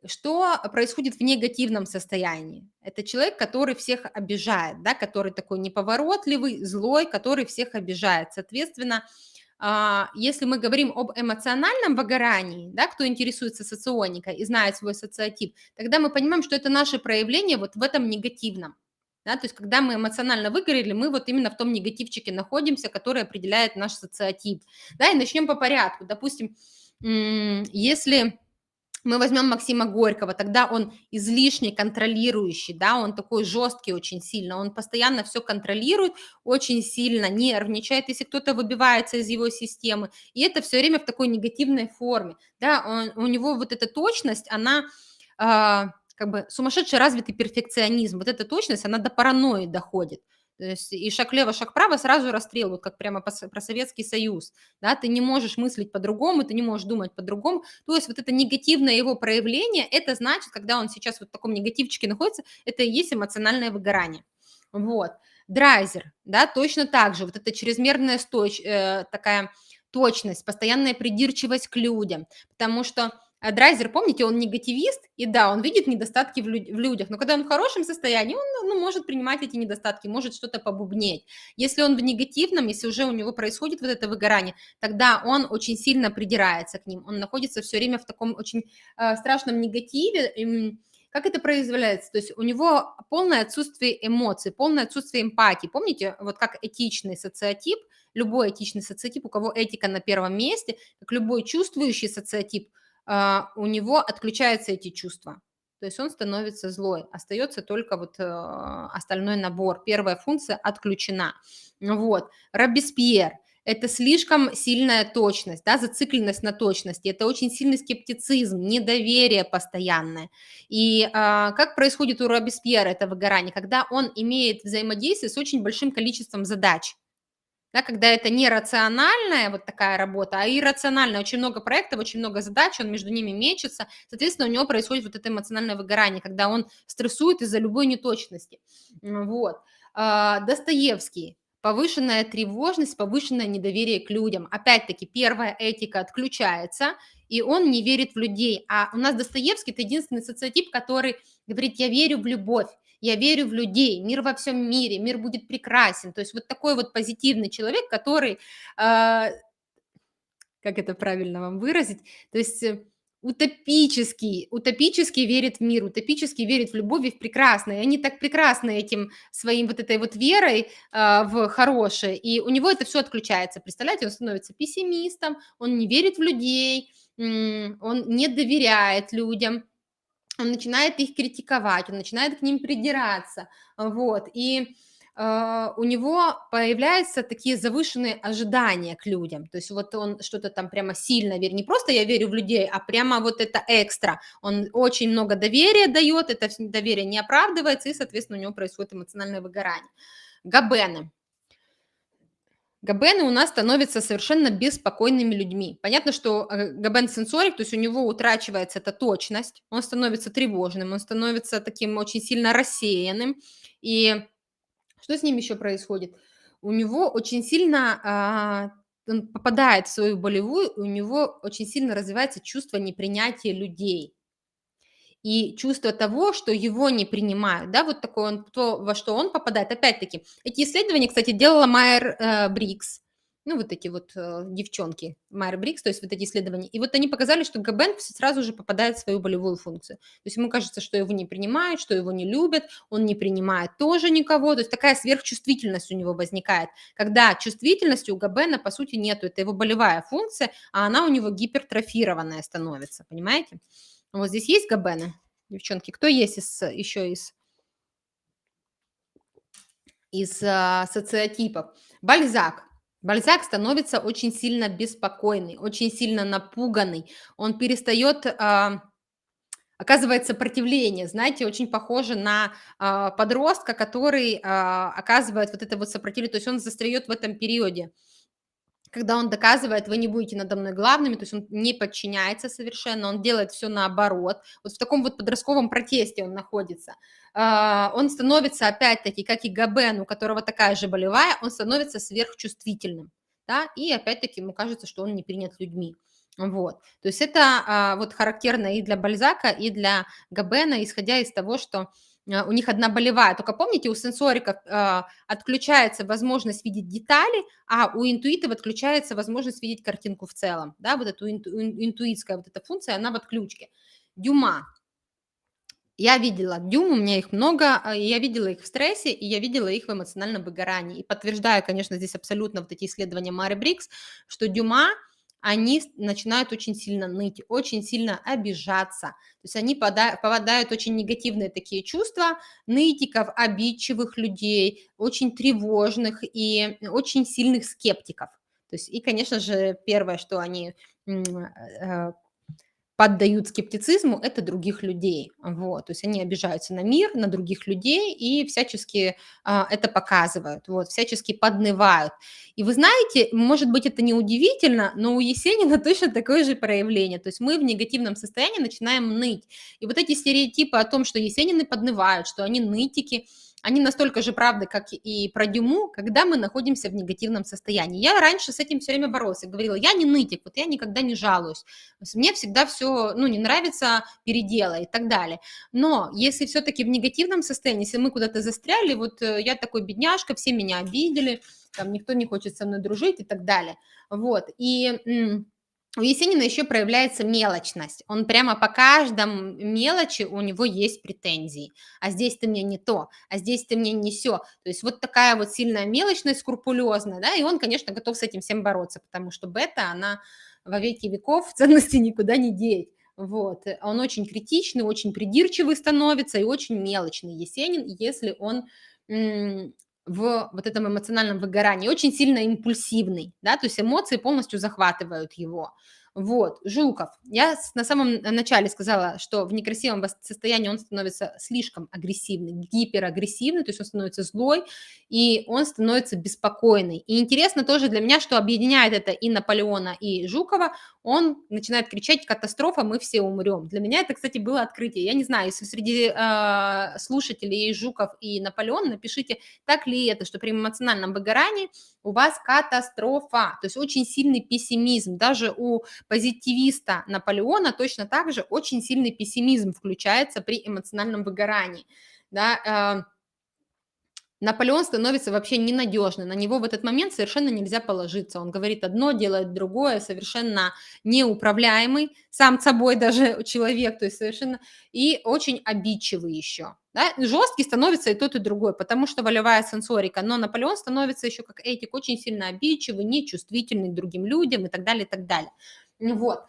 Speaker 1: Что происходит в негативном состоянии? Это человек, который всех обижает, да, который такой неповоротливый, злой, который всех обижает. Соответственно, если мы говорим об эмоциональном выгорании, да, кто интересуется соционикой и знает свой социотип, тогда мы понимаем, что это наше проявление вот в этом негативном. Да, то есть когда мы эмоционально выгорели, мы вот именно в том негативчике находимся, который определяет наш социотип. Да, и начнем по порядку. Допустим, если мы возьмем Максима Горького, тогда он излишне контролирующий, да, он такой жесткий очень сильно, он постоянно все контролирует, очень сильно нервничает, если кто-то выбивается из его системы, и это все время в такой негативной форме, да, у него вот эта точность, она как бы сумасшедший развитый перфекционизм, вот эта точность, она до паранойи доходит. То есть и шаг влево, шаг вправо, сразу расстрел, вот как прямо про Советский Союз, да, ты не можешь мыслить по-другому, ты не можешь думать по-другому, то есть вот это негативное его проявление, это значит, когда он сейчас вот в таком негативчике находится, это и есть эмоциональное выгорание. Вот. Драйзер, да, точно так же, вот это чрезмерная такая точность, постоянная придирчивость к людям, потому что Драйзер, помните, он негативист, и да, он видит недостатки в людях, но когда он в хорошем состоянии, он ну, может принимать эти недостатки, может что-то побубнеть. Если он в негативном, если уже у него происходит вот это выгорание, тогда он очень сильно придирается к ним, он находится все время в таком очень страшном негативе. Как это проявляется? То есть у него полное отсутствие эмоций, полное отсутствие эмпатии. Помните, вот как этичный социотип, любой этичный социотип, у кого этика на первом месте, как любой чувствующий социотип, у него отключаются эти чувства. То есть он становится злой, остается только вот остальной набор. Первая функция отключена. Вот. Робеспьер. Это слишком сильная точность, да, зацикленность на точности, это очень сильный скептицизм, недоверие постоянное. И как происходит у Робеспьера это выгорание? Когда он имеет взаимодействие с очень большим количеством задач. Да, когда это не рациональная вот такая работа, а иррациональная. Очень много проектов, очень много задач, он между ними мечется. Соответственно, у него происходит вот это эмоциональное выгорание, когда он стрессует из-за любой неточности. Вот. Достоевский. Повышенная тревожность, повышенное недоверие к людям. Опять-таки, первая этика отключается, и он не верит в людей. А у нас Достоевский – это единственный социотип, который говорит: я верю в любовь. Я верю в людей, мир во всем мире, мир будет прекрасен. То есть вот такой вот позитивный человек, который, как это правильно вам выразить, то есть утопически верит в мир, утопически верит в любовь и в прекрасное. И они так прекрасны этим своим вот этой вот верой в хорошее, и у него это все отключается. Представляете, он становится пессимистом, он не верит в людей, он не доверяет людям, он начинает их критиковать, он начинает к ним придираться, вот, и у него появляются такие завышенные ожидания к людям, то есть вот он что-то там прямо сильно верит, не просто я верю в людей, а прямо вот это экстра, он очень много доверия дает, это доверие не оправдывается, и, соответственно, у него происходит эмоциональное выгорание. Габены. Габены у нас становятся совершенно беспокойными людьми. Понятно, что габен сенсорик, то есть у него утрачивается эта точность, он становится тревожным, он становится таким очень сильно рассеянным. И что с ним еще происходит? У него очень сильно, он попадает в свою болевую, у него очень сильно развивается чувство непринятия людей. И чувство того, что его не принимают, да, вот такое он, то, во что он попадает. Опять-таки, эти исследования, кстати, делала Майер Брикс, ну, вот эти вот девчонки Майер Брикс, то есть вот эти исследования. И вот они показали, что Габен сразу же попадает в свою болевую функцию. То есть ему кажется, что его не принимают, что его не любят, он не принимает тоже никого. То есть такая сверхчувствительность у него возникает. Когда чувствительности у Габена, по сути, нету. Это его болевая функция, а она у него гипертрофированная становится, понимаете? Вот здесь есть габены, девчонки? Кто есть еще из социотипов? Бальзак. Бальзак становится очень сильно беспокойный, очень сильно напуганный. Он перестает оказывает сопротивление. Знаете, очень похоже на подростка, который оказывает вот это вот сопротивление. То есть он застряет в этом периоде, когда он доказывает: вы не будете надо мной главными, то есть он не подчиняется совершенно, он делает все наоборот. Вот в таком вот подростковом протесте он находится. Он становится, опять-таки, как и Габен, у которого такая же болевая, он становится сверхчувствительным, да, и опять-таки ему кажется, что он не принят людьми. Вот. То есть это вот характерно и для Бальзака, и для Габена, исходя из того, что у них одна болевая. Только помните, у сенсориков отключается возможность видеть детали, а у интуитов отключается возможность видеть картинку в целом. Да, вот эта интуитская вот эта функция, она в отключке. Дюма. Я видела дюм, у меня их много, я видела их в стрессе, и я видела их в эмоциональном выгорании. И подтверждаю, конечно, здесь абсолютно вот эти исследования Мары Брикс, что дюма, они начинают очень сильно ныть, очень сильно обижаться. То есть они попадают в очень негативные такие чувства нытиков, обидчивых людей, очень тревожных и очень сильных скептиков. То есть, и, конечно же, первое, что они поддают скептицизму, это других людей. Вот. То есть они обижаются на мир, на других людей и всячески это показывают, вот, всячески поднывают. И вы знаете, может быть, это не удивительно, но у Есенина точно такое же проявление. То есть мы в негативном состоянии начинаем ныть. И вот эти стереотипы о том, что Есенины поднывают, что они нытики, они настолько же правды, как и про Дюму, когда мы находимся в негативном состоянии. Я раньше с этим все время боролась, я говорила, я не нытик, вот я никогда не жалуюсь, то есть мне всегда все, ну, не нравится, переделай и так далее. Но если все-таки в негативном состоянии, если мы куда-то застряли, вот я такой бедняжка, все меня обидели, там никто не хочет со мной дружить и так далее, вот, и у Есенина еще проявляется мелочность. Он прямо по каждому мелочи у него есть претензии. А здесь ты мне не то, а здесь ты мне не сё. То есть вот такая вот сильная мелочность, скрупулезная, да, и он, конечно, готов с этим всем бороться, потому что бета, она во веки веков ценности никуда не деть. Вот. Он очень критичный, очень придирчивый становится и очень мелочный Есенин, если он в вот этом эмоциональном выгорании, очень сильно импульсивный, да, то есть эмоции полностью захватывают его. Вот, Жуков. Я на самом начале сказала, что в некрасивом состоянии он становится слишком агрессивный, гиперагрессивный, то есть он становится злой, и он становится беспокойный. И интересно тоже для меня, что объединяет это и Наполеона, и Жукова, он начинает кричать «катастрофа, мы все умрем». Для меня это, кстати, было открытие. Я не знаю, если среди слушателей есть Жуков и Наполеон, напишите, так ли это, что при эмоциональном выгорании у вас катастрофа, то есть очень сильный пессимизм. Даже у позитивиста Наполеона точно так же очень сильный пессимизм включается при эмоциональном выгорании. Да, Наполеон становится вообще ненадежный, на него в этот момент совершенно нельзя положиться. Он говорит одно, делает другое, совершенно неуправляемый сам собой даже человек, то есть совершенно и очень обидчивый еще. Да? Жесткий становится и тот, и другой, потому что волевая сенсорика, но Наполеон становится еще как этик очень сильно обидчивый, нечувствительный к другим людям и так далее, и так далее. Вот.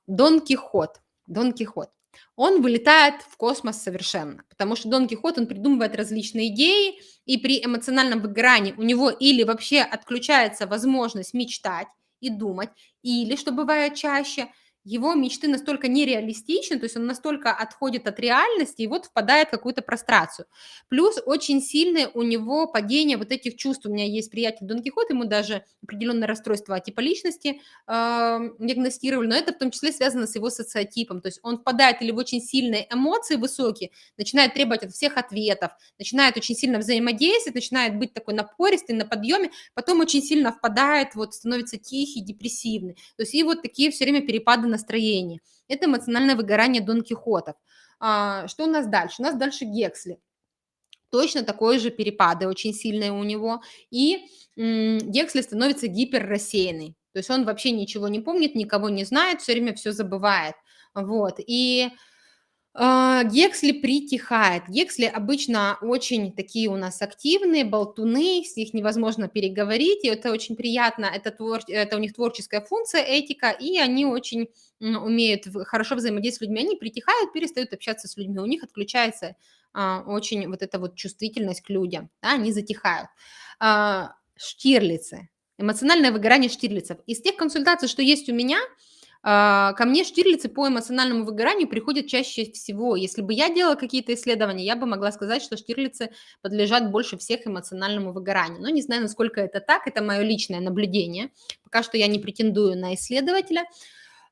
Speaker 1: Дон Кихот. Дон Кихот. Он вылетает в космос совершенно, потому что Дон Кихот, он придумывает различные идеи, и при эмоциональном выгорании у него или вообще отключается возможность мечтать и думать, или, что бывает чаще, его мечты настолько нереалистичны, то есть он настолько отходит от реальности и вот впадает в какую-то прострацию. Плюс очень сильное у него падение вот этих чувств. У меня есть приятель Дон Кихот, ему даже определенное расстройство типа личности диагностировали, но это в том числе связано с его социотипом. То есть он впадает или в очень сильные эмоции высокие, начинает требовать от всех ответов, начинает очень сильно взаимодействовать, начинает быть такой напористый, на подъеме, потом очень сильно впадает, вот становится тихий, депрессивный. То есть и вот такие все время перепады настроения. Это эмоциональное выгорание Дон Кихотов. Что у нас дальше? У нас дальше Гексли. Точно такое же перепады очень сильные у него. И Гексли становится гиперрассеянный. То есть он вообще ничего не помнит, никого не знает, все время все забывает. Вот. И Гексли притихает. Гексли обычно очень такие у нас активные, болтуны, с них невозможно переговорить, и это очень приятно, это у них творческая функция, этика, и они очень умеют хорошо взаимодействовать с людьми, они притихают, перестают общаться с людьми, у них отключается очень вот эта вот чувствительность к людям, да, они затихают. Штирлицы, эмоциональное выгорание штирлицев. Из тех консультаций, что есть у меня, ко мне штирлицы по эмоциональному выгоранию приходят чаще всего. Если бы я делала какие-то исследования, я бы могла сказать, что штирлицы подлежат больше всех эмоциональному выгоранию. Но не знаю, насколько это так, это мое личное наблюдение. Пока что я не претендую на исследователя.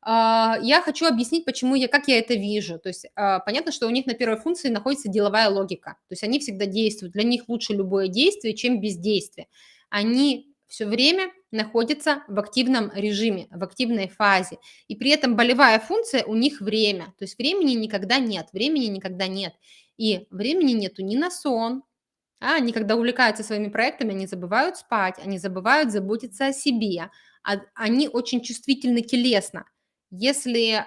Speaker 1: Я хочу объяснить, как я это вижу. То есть понятно, что у них на первой функции находится деловая логика. То есть они всегда действуют. Для них лучше любое действие, чем бездействие. Они все время находятся в активном режиме, в активной фазе. И при этом болевая функция у них время. То есть времени никогда нет, времени никогда нет. И времени нету ни на сон, они когда увлекаются своими проектами, они забывают спать, они забывают заботиться о себе, они очень чувствительны телесно. Если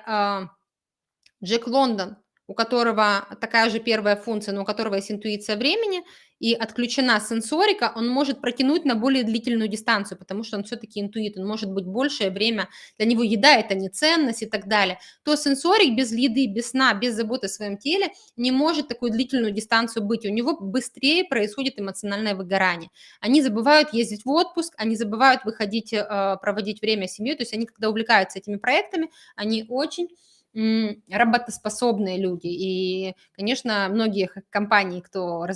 Speaker 1: Джек Лондон, у которого такая же первая функция, но у которого есть интуиция времени и отключена сенсорика, он может протянуть на более длительную дистанцию, потому что он все-таки интуит, он может быть большее время, для него еда – это не ценность и так далее. То сенсорик без еды, без сна, без заботы о своем теле не может такую длительную дистанцию быть, у него быстрее происходит эмоциональное выгорание. Они забывают ездить в отпуск, они забывают выходить, проводить время с семьей, то есть они, когда увлекаются этими проектами, они очень работоспособные люди. И, конечно, многие компании, кто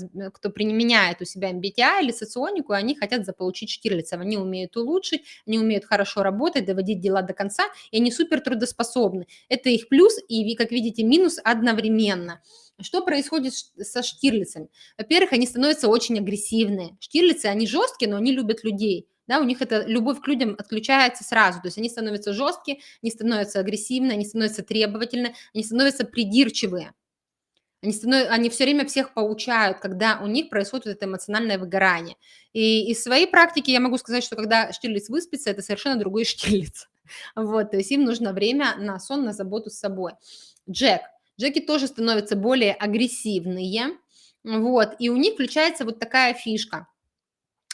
Speaker 1: применяет у себя MBTI или соционику, они хотят заполучить Штирлицев. Они умеют улучшить, они умеют хорошо работать, доводить дела до конца, и они супер трудоспособны. Это их плюс и, как видите, минус одновременно. Что происходит со Штирлицами? Во-первых, они становятся очень агрессивные. Штирлицы, они жесткие, но они любят людей. Да, у них эта любовь к людям отключается сразу. То есть они становятся жесткие, они становятся агрессивные, они становятся требовательные, они становятся придирчивые. Они все время всех поучают, когда у них происходит вот это эмоциональное выгорание. И из своей практики я могу сказать, что когда Штирлиц выспится, это совершенно другой Штирлиц. Вот, то есть им нужно время на сон, на заботу с собой. Джек. Джеки тоже становятся более агрессивные, вот, и у них включается вот такая фишка.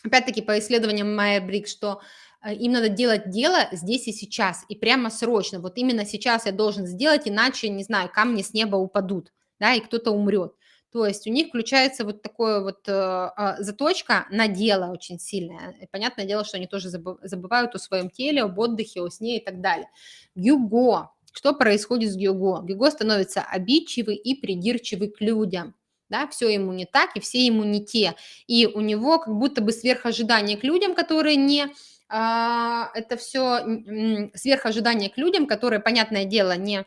Speaker 1: Опять-таки, по исследованиям Майер Брик, что им надо делать дело здесь и сейчас, и прямо срочно. Вот именно сейчас я должен сделать, иначе, не знаю, камни с неба упадут, да, и кто-то умрет. То есть у них включается вот такое вот заточка на дело очень сильная. И понятное дело, что они тоже забывают о своем теле, об отдыхе, о сне и так далее. Гюго. Что происходит с Гюго? Гюго становится обидчивый и придирчивый к людям. Да, все ему не так, и все ему не те. И у него как будто бы сверхожидание к людям, которые не это все сверхожидание к людям, которые, понятное дело, не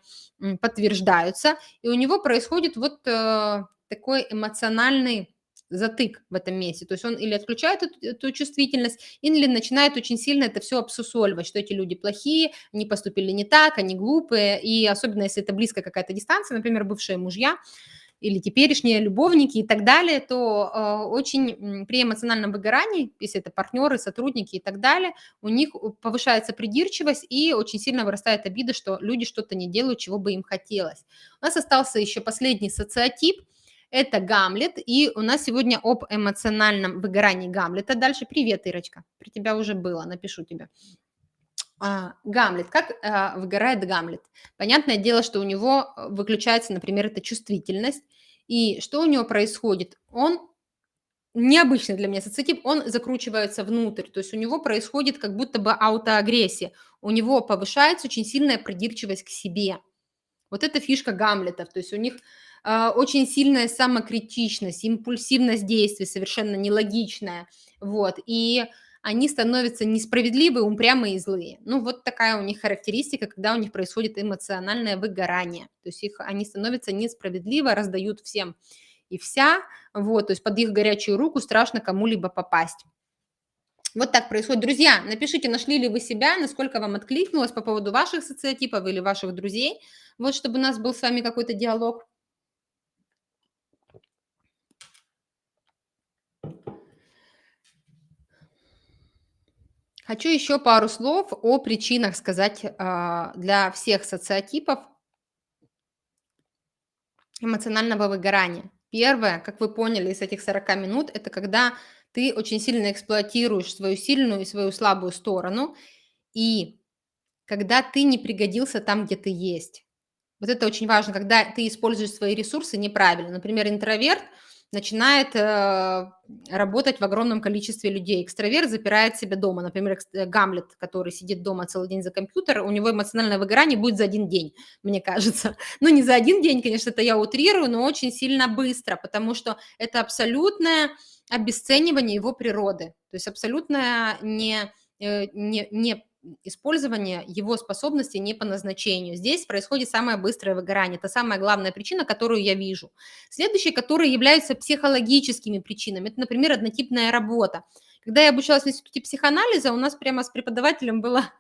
Speaker 1: подтверждаются, и у него происходит вот такой эмоциональный затык в этом месте. То есть он или отключает эту чувствительность, или начинает очень сильно это все обсусоливать, что эти люди плохие, они поступили не так, они глупые, и особенно если это близкая какая-то дистанция, например, бывшие мужья, или теперешние любовники и так далее, то очень при эмоциональном выгорании, если это партнеры, сотрудники и так далее, у них повышается придирчивость и очень сильно вырастает обида, что люди что-то не делают, чего бы им хотелось. У нас остался еще последний социотип, это Гамлет, и у нас сегодня об эмоциональном выгорании Гамлета. Дальше привет, Ирочка, при тебя уже было, напишу тебе. Гамлет. Как выгорает Гамлет? Понятное дело, что у него выключается, например, эта чувствительность. И что у него происходит? Он необычный для меня социотип, он закручивается внутрь. То есть у него происходит как будто бы аутоагрессия. У него повышается очень сильная придирчивость к себе. Вот это фишка Гамлетов. То есть у них очень сильная самокритичность, импульсивность действий совершенно нелогичная. Вот. И они становятся несправедливые, упрямые и злые. Ну, вот такая у них характеристика, когда у них происходит эмоциональное выгорание. То есть они становятся несправедливо, раздают всем и вся, вот, то есть под их горячую руку страшно кому-либо попасть. Вот так происходит. Друзья, напишите, нашли ли вы себя, насколько вам откликнулось по поводу ваших социотипов или ваших друзей, вот, чтобы у нас был с вами какой-то диалог. Хочу еще пару слов о причинах сказать для всех социотипов эмоционального выгорания. Первое, как вы поняли из этих 40 минут, это когда ты очень сильно эксплуатируешь свою сильную и свою слабую сторону, и когда ты не пригодился там, где ты есть. Вот это очень важно, когда ты используешь свои ресурсы неправильно. Например, интроверт начинает работать в огромном количестве людей. Экстраверт запирает себя дома. Например, Гамлет, который сидит дома целый день за компьютером, у него эмоциональное выгорание будет за один день, мне кажется. Ну, не за один день, конечно, это я утрирую, но очень сильно быстро, потому что это абсолютное обесценивание его природы. То есть абсолютное не использование его способностей не по назначению. Здесь происходит самое быстрое выгорание. Это самая главная причина, которую я вижу. Следующие, которые являются психологическими причинами, это, например, однотипная работа. Когда я обучалась в институте психоанализа, у нас прямо с преподавателем была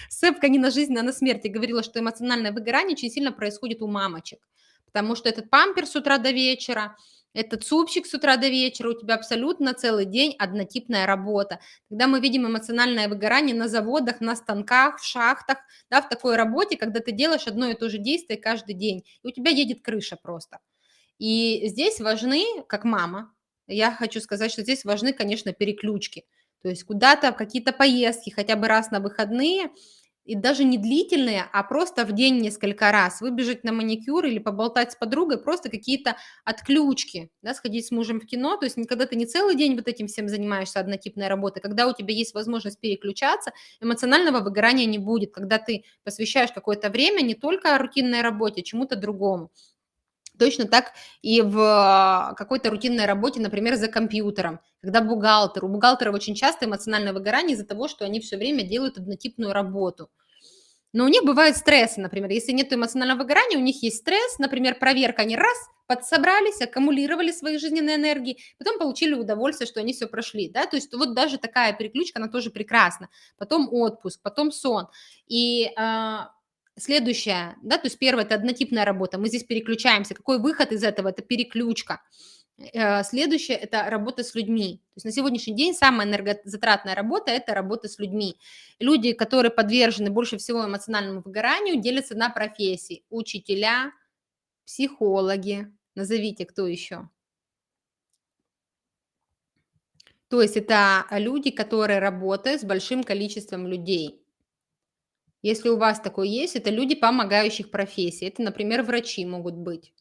Speaker 1: сцепка не на жизнь, а на смерть. Я говорила, что эмоциональное выгорание очень сильно происходит у мамочек, потому что этот памперс с утра до вечера, этот супчик с утра до вечера, у тебя абсолютно целый день однотипная работа. Когда мы видим эмоциональное выгорание на заводах, на станках, в шахтах, да, в такой работе, когда ты делаешь одно и то же действие каждый день, и у тебя едет крыша просто. И здесь важны, как мама, я хочу сказать, что здесь важны, конечно, переключки. То есть куда-то, какие-то поездки, хотя бы раз на выходные, и даже не длительные, а просто в день несколько раз выбежать на маникюр или поболтать с подругой, просто какие-то отключки, да, сходить с мужем в кино, то есть когда ты не целый день вот этим всем занимаешься однотипной работой, когда у тебя есть возможность переключаться, эмоционального выгорания не будет, когда ты посвящаешь какое-то время не только рутинной работе, а чему-то другому. Точно так и в какой-то рутинной работе, например, за компьютером, когда у бухгалтеров очень часто эмоциональное выгорание из-за того, что они все время делают однотипную работу. Но у них бывают стрессы, например. Если нет эмоционального выгорания, у них есть стресс, например, проверка, они раз, подсобрались, аккумулировали свои жизненные энергии, потом получили удовольствие, что они все прошли, да, то есть вот даже такая переключка, она тоже прекрасна. Потом отпуск, потом сон. И следующее, да, то есть первое – это однотипная работа, мы здесь переключаемся. Какой выход из этого? Это переключка. Следующее – это работа с людьми. То есть на сегодняшний день самая энергозатратная работа – это работа с людьми. Люди, которые подвержены больше всего эмоциональному выгоранию, делятся на профессии. Учителя, психологи, назовите, кто еще. То есть это люди, которые работают с большим количеством людей. Если у вас такое есть, это люди помогающих профессий. Это, например, врачи могут быть.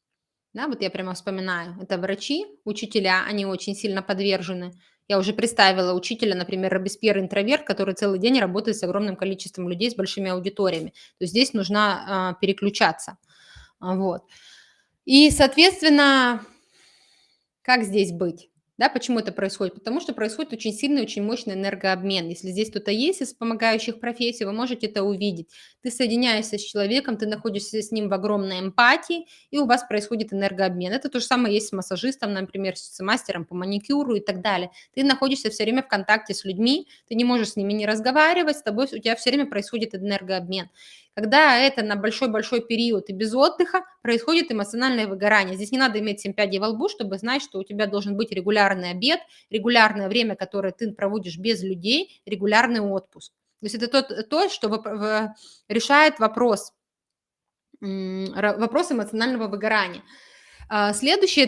Speaker 1: Да, вот я прямо вспоминаю. Это врачи, учителя, они очень сильно подвержены. Я уже представила учителя, например, Робеспьер интроверт, который целый день работает с огромным количеством людей, с большими аудиториями. То есть здесь нужно переключаться. Вот. И, соответственно, как здесь быть? Да, почему это происходит? Потому что происходит очень сильный, очень мощный энергообмен. Если здесь кто-то есть из помогающих профессий, вы можете это увидеть. Ты соединяешься с человеком, ты находишься с ним в огромной эмпатии, и у вас происходит энергообмен. Это то же самое есть с массажистом, например, с мастером по маникюру и так далее. Ты находишься все время в контакте с людьми, ты не можешь с ними не разговаривать, с тобой у тебя все время происходит энергообмен. Когда это на большой-большой период и без отдыха, происходит эмоциональное выгорание. Здесь не надо иметь 7 пядей во лбу, чтобы знать, что у тебя должен быть регулярный обед, регулярное время, которое ты проводишь без людей, регулярный отпуск. То есть это то, что решает вопрос эмоционального выгорания. Следующая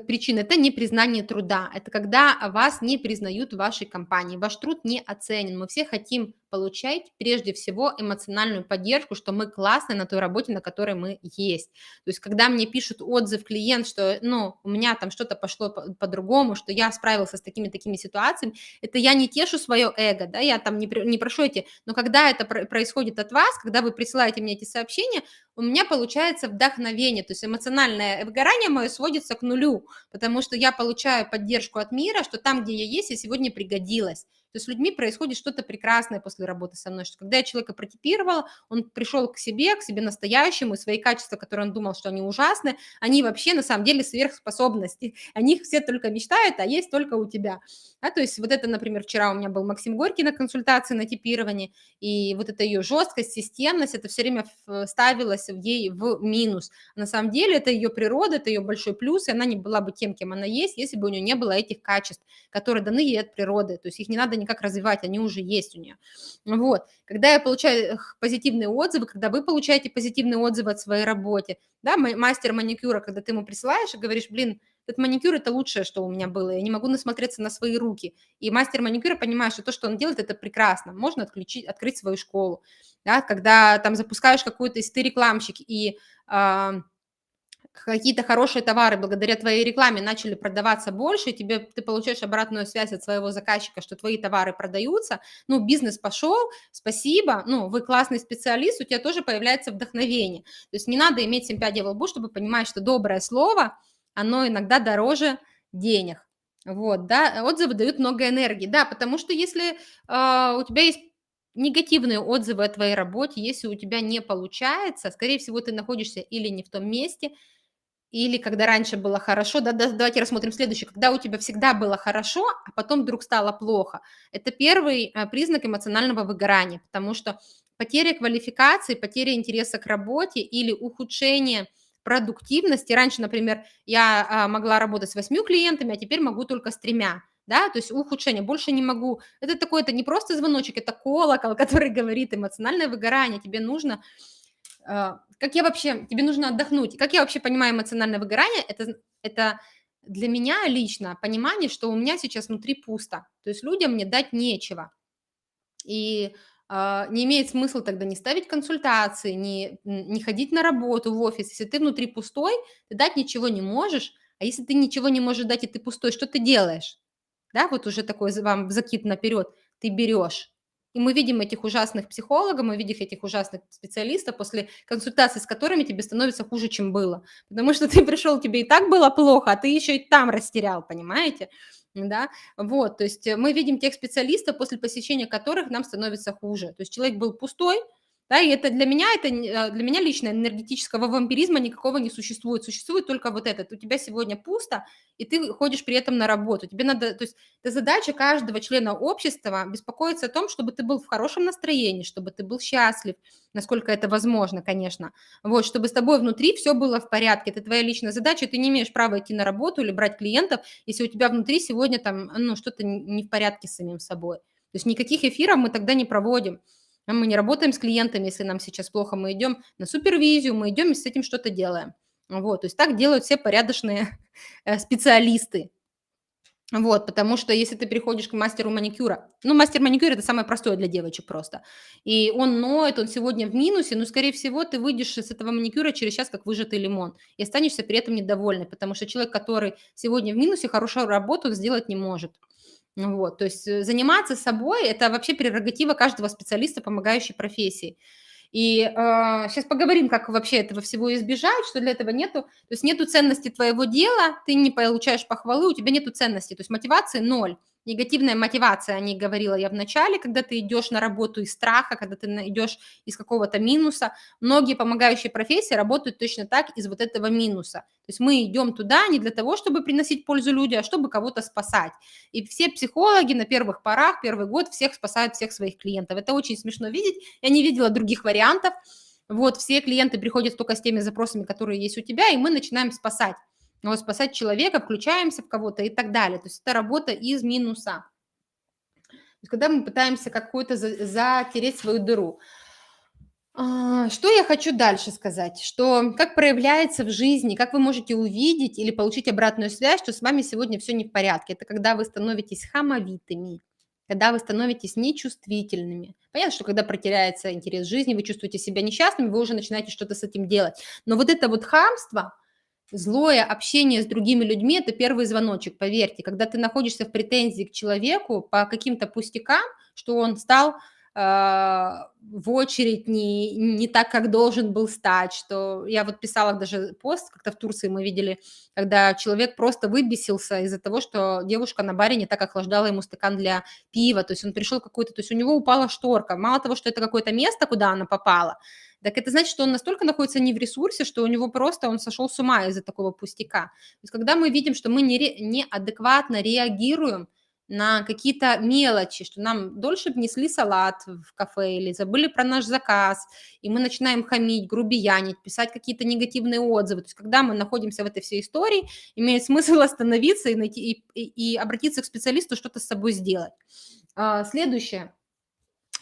Speaker 1: причина – это непризнание труда. Это когда вас не признают в вашей компании, ваш труд не оценен. Мы все хотим получать прежде всего эмоциональную поддержку, что мы классные на той работе, на которой мы есть. То есть когда мне пишут отзыв клиент, что у меня там что-то пошло по-другому, что я справился с такими-такими ситуациями, это я не тешу свое эго, да, я там не прошу но когда это происходит от вас, когда вы присылаете мне эти сообщения, у меня получается вдохновение, то есть эмоциональное выгорание мое сводится к нулю, потому что я получаю поддержку от мира, что там, где я есть, я сегодня пригодилась. То есть с людьми происходит что-то прекрасное после работы со мной, что когда я человека протипировала, он пришел к себе настоящему, и свои качества, которые он думал, что они ужасны, они вообще на самом деле сверхспособности. О них все только мечтают, а есть только у тебя. То есть вот это, например, вчера у меня был Максим Горький на консультации на типировании, и вот эта ее жесткость, системность, это все время ставилось ей в минус. На самом деле это ее природа, это ее большой плюс, и она не была бы тем, кем она есть, если бы у нее не было этих качеств, которые даны ей от природы. То есть их не надо никак развивать, они уже есть у нее. Вот. Когда я получаю позитивные отзывы, когда вы получаете позитивные отзывы от своей работы, да, мастер маникюра, когда ты ему присылаешь и говоришь, этот маникюр – это лучшее, что у меня было, я не могу насмотреться на свои руки. И мастер маникюра понимает, что то, что он делает, это прекрасно, можно открыть свою школу. Да, когда там запускаешь какую-то, если ты рекламщик, и какие-то хорошие товары благодаря твоей рекламе начали продаваться больше, ты получаешь обратную связь от своего заказчика, что твои товары продаются, бизнес пошел, спасибо, вы классный специалист, у тебя тоже появляется вдохновение. То есть не надо иметь 7 пядей во лбу, чтобы понимать, что доброе слово, оно иногда дороже денег. Вот, да, отзывы дают много энергии, да, потому что если у тебя есть негативные отзывы о твоей работе, если у тебя не получается, скорее всего, ты находишься или не в том месте, или когда раньше было хорошо, давайте рассмотрим следующее. Когда у тебя всегда было хорошо, а потом вдруг стало плохо. Это первый признак эмоционального выгорания, потому что потеря квалификации, потеря интереса к работе или ухудшение продуктивности. Раньше, например, я могла работать с 8 клиентами, а теперь могу только с 3. Да, то есть ухудшение, больше не могу. Это не просто звоночек, это колокол, который говорит эмоциональное выгорание, тебе нужно тебе нужно отдохнуть. Как я вообще понимаю эмоциональное выгорание? Это для меня лично понимание, что у меня сейчас внутри пусто. То есть людям мне дать нечего. И не имеет смысла тогда не ставить консультации, не ходить на работу в офис. Если ты внутри пустой, ты дать ничего не можешь. А если ты ничего не можешь дать, и ты пустой, что ты делаешь? Да, вот уже такой вам закид наперед. Ты берешь. И мы видим этих ужасных психологов, мы видим этих ужасных специалистов, после консультации с которыми тебе становится хуже, чем было. Потому что ты пришел, тебе и так было плохо, а ты еще и там растерял, понимаете? Да, вот, то есть мы видим тех специалистов, после посещения которых нам становится хуже. То есть человек был пустой, Да, и это для меня лично энергетического вампиризма никакого не существует. Существует только вот этот. У тебя сегодня пусто, и ты ходишь при этом на работу. Тебе надо, то есть это задача каждого члена общества беспокоиться о том, чтобы ты был в хорошем настроении, чтобы ты был счастлив, насколько это возможно, конечно. Вот, чтобы с тобой внутри все было в порядке. Это твоя личная задача, ты не имеешь права идти на работу или брать клиентов, если у тебя внутри сегодня там, ну, что-то не в порядке с самим собой. То есть никаких эфиров мы тогда не проводим. Мы не работаем с клиентами, если нам сейчас плохо, мы идем на супервизию, мы идем и с этим что-то делаем. Вот, то есть так делают все порядочные специалисты. Вот, потому что если ты приходишь к мастеру маникюра, ну, мастер маникюра – это самое простое для девочек просто, и он ноет, он сегодня в минусе, но, скорее всего, ты выйдешь с этого маникюра через час как выжатый лимон и останешься при этом недовольной, потому что человек, который сегодня в минусе, хорошую работу сделать не может. Вот, то есть заниматься собой – это вообще прерогатива каждого специалиста, помогающей профессии. И сейчас поговорим, как вообще этого всего избежать, что для этого нету, то есть нету ценности твоего дела, ты не получаешь похвалы, у тебя нету ценности, то есть мотивации ноль. Негативная мотивация, о ней говорила я в начале, когда ты идешь на работу из страха, когда ты идешь из какого-то минуса. Многие помогающие профессии работают точно так из вот этого минуса. То есть мы идем туда не для того, чтобы приносить пользу людям, а чтобы кого-то спасать. И все психологи на первых порах, первый год всех спасают, всех своих клиентов. Это очень смешно видеть. Я не видела других вариантов. Вот, все клиенты приходят только с теми запросами, которые есть у тебя, и мы начинаем спасать. Вот, спасать человека, включаемся в кого-то и так далее. То есть это работа из минуса. То есть когда мы пытаемся какую-то затереть свою дыру. Что я хочу дальше сказать, что как проявляется в жизни, как вы можете увидеть или получить обратную связь, что с вами сегодня все не в порядке. Это когда вы становитесь хамовитыми, когда вы становитесь нечувствительными. Понятно, что когда протеряется интерес к жизни, вы чувствуете себя несчастным, вы уже начинаете что-то с этим делать. Но вот это вот хамство, злое общение с другими людьми – это первый звоночек, поверьте. Когда ты находишься в претензии к человеку по каким-то пустякам, что он стал в очередь не так, как должен был стать, что я вот писала даже пост, как-то в Турции мы видели, когда человек просто выбесился из-за того, что девушка на баре не так охлаждала ему стакан для пива, то есть он пришел какой-то, то есть у него упала шторка, мало того, что это какое-то место, куда она попала, так это значит, что он настолько находится не в ресурсе, что у него просто он сошел с ума из-за такого пустяка. То есть когда мы видим, что мы неадекватно реагируем на какие-то мелочи, что нам дольше внесли салат в кафе или забыли про наш заказ, и мы начинаем хамить, грубиянить, писать какие-то негативные отзывы. То есть когда мы находимся в этой всей истории, имеет смысл остановиться и, найти, и обратиться к специалисту, что-то с собой сделать. Следующее.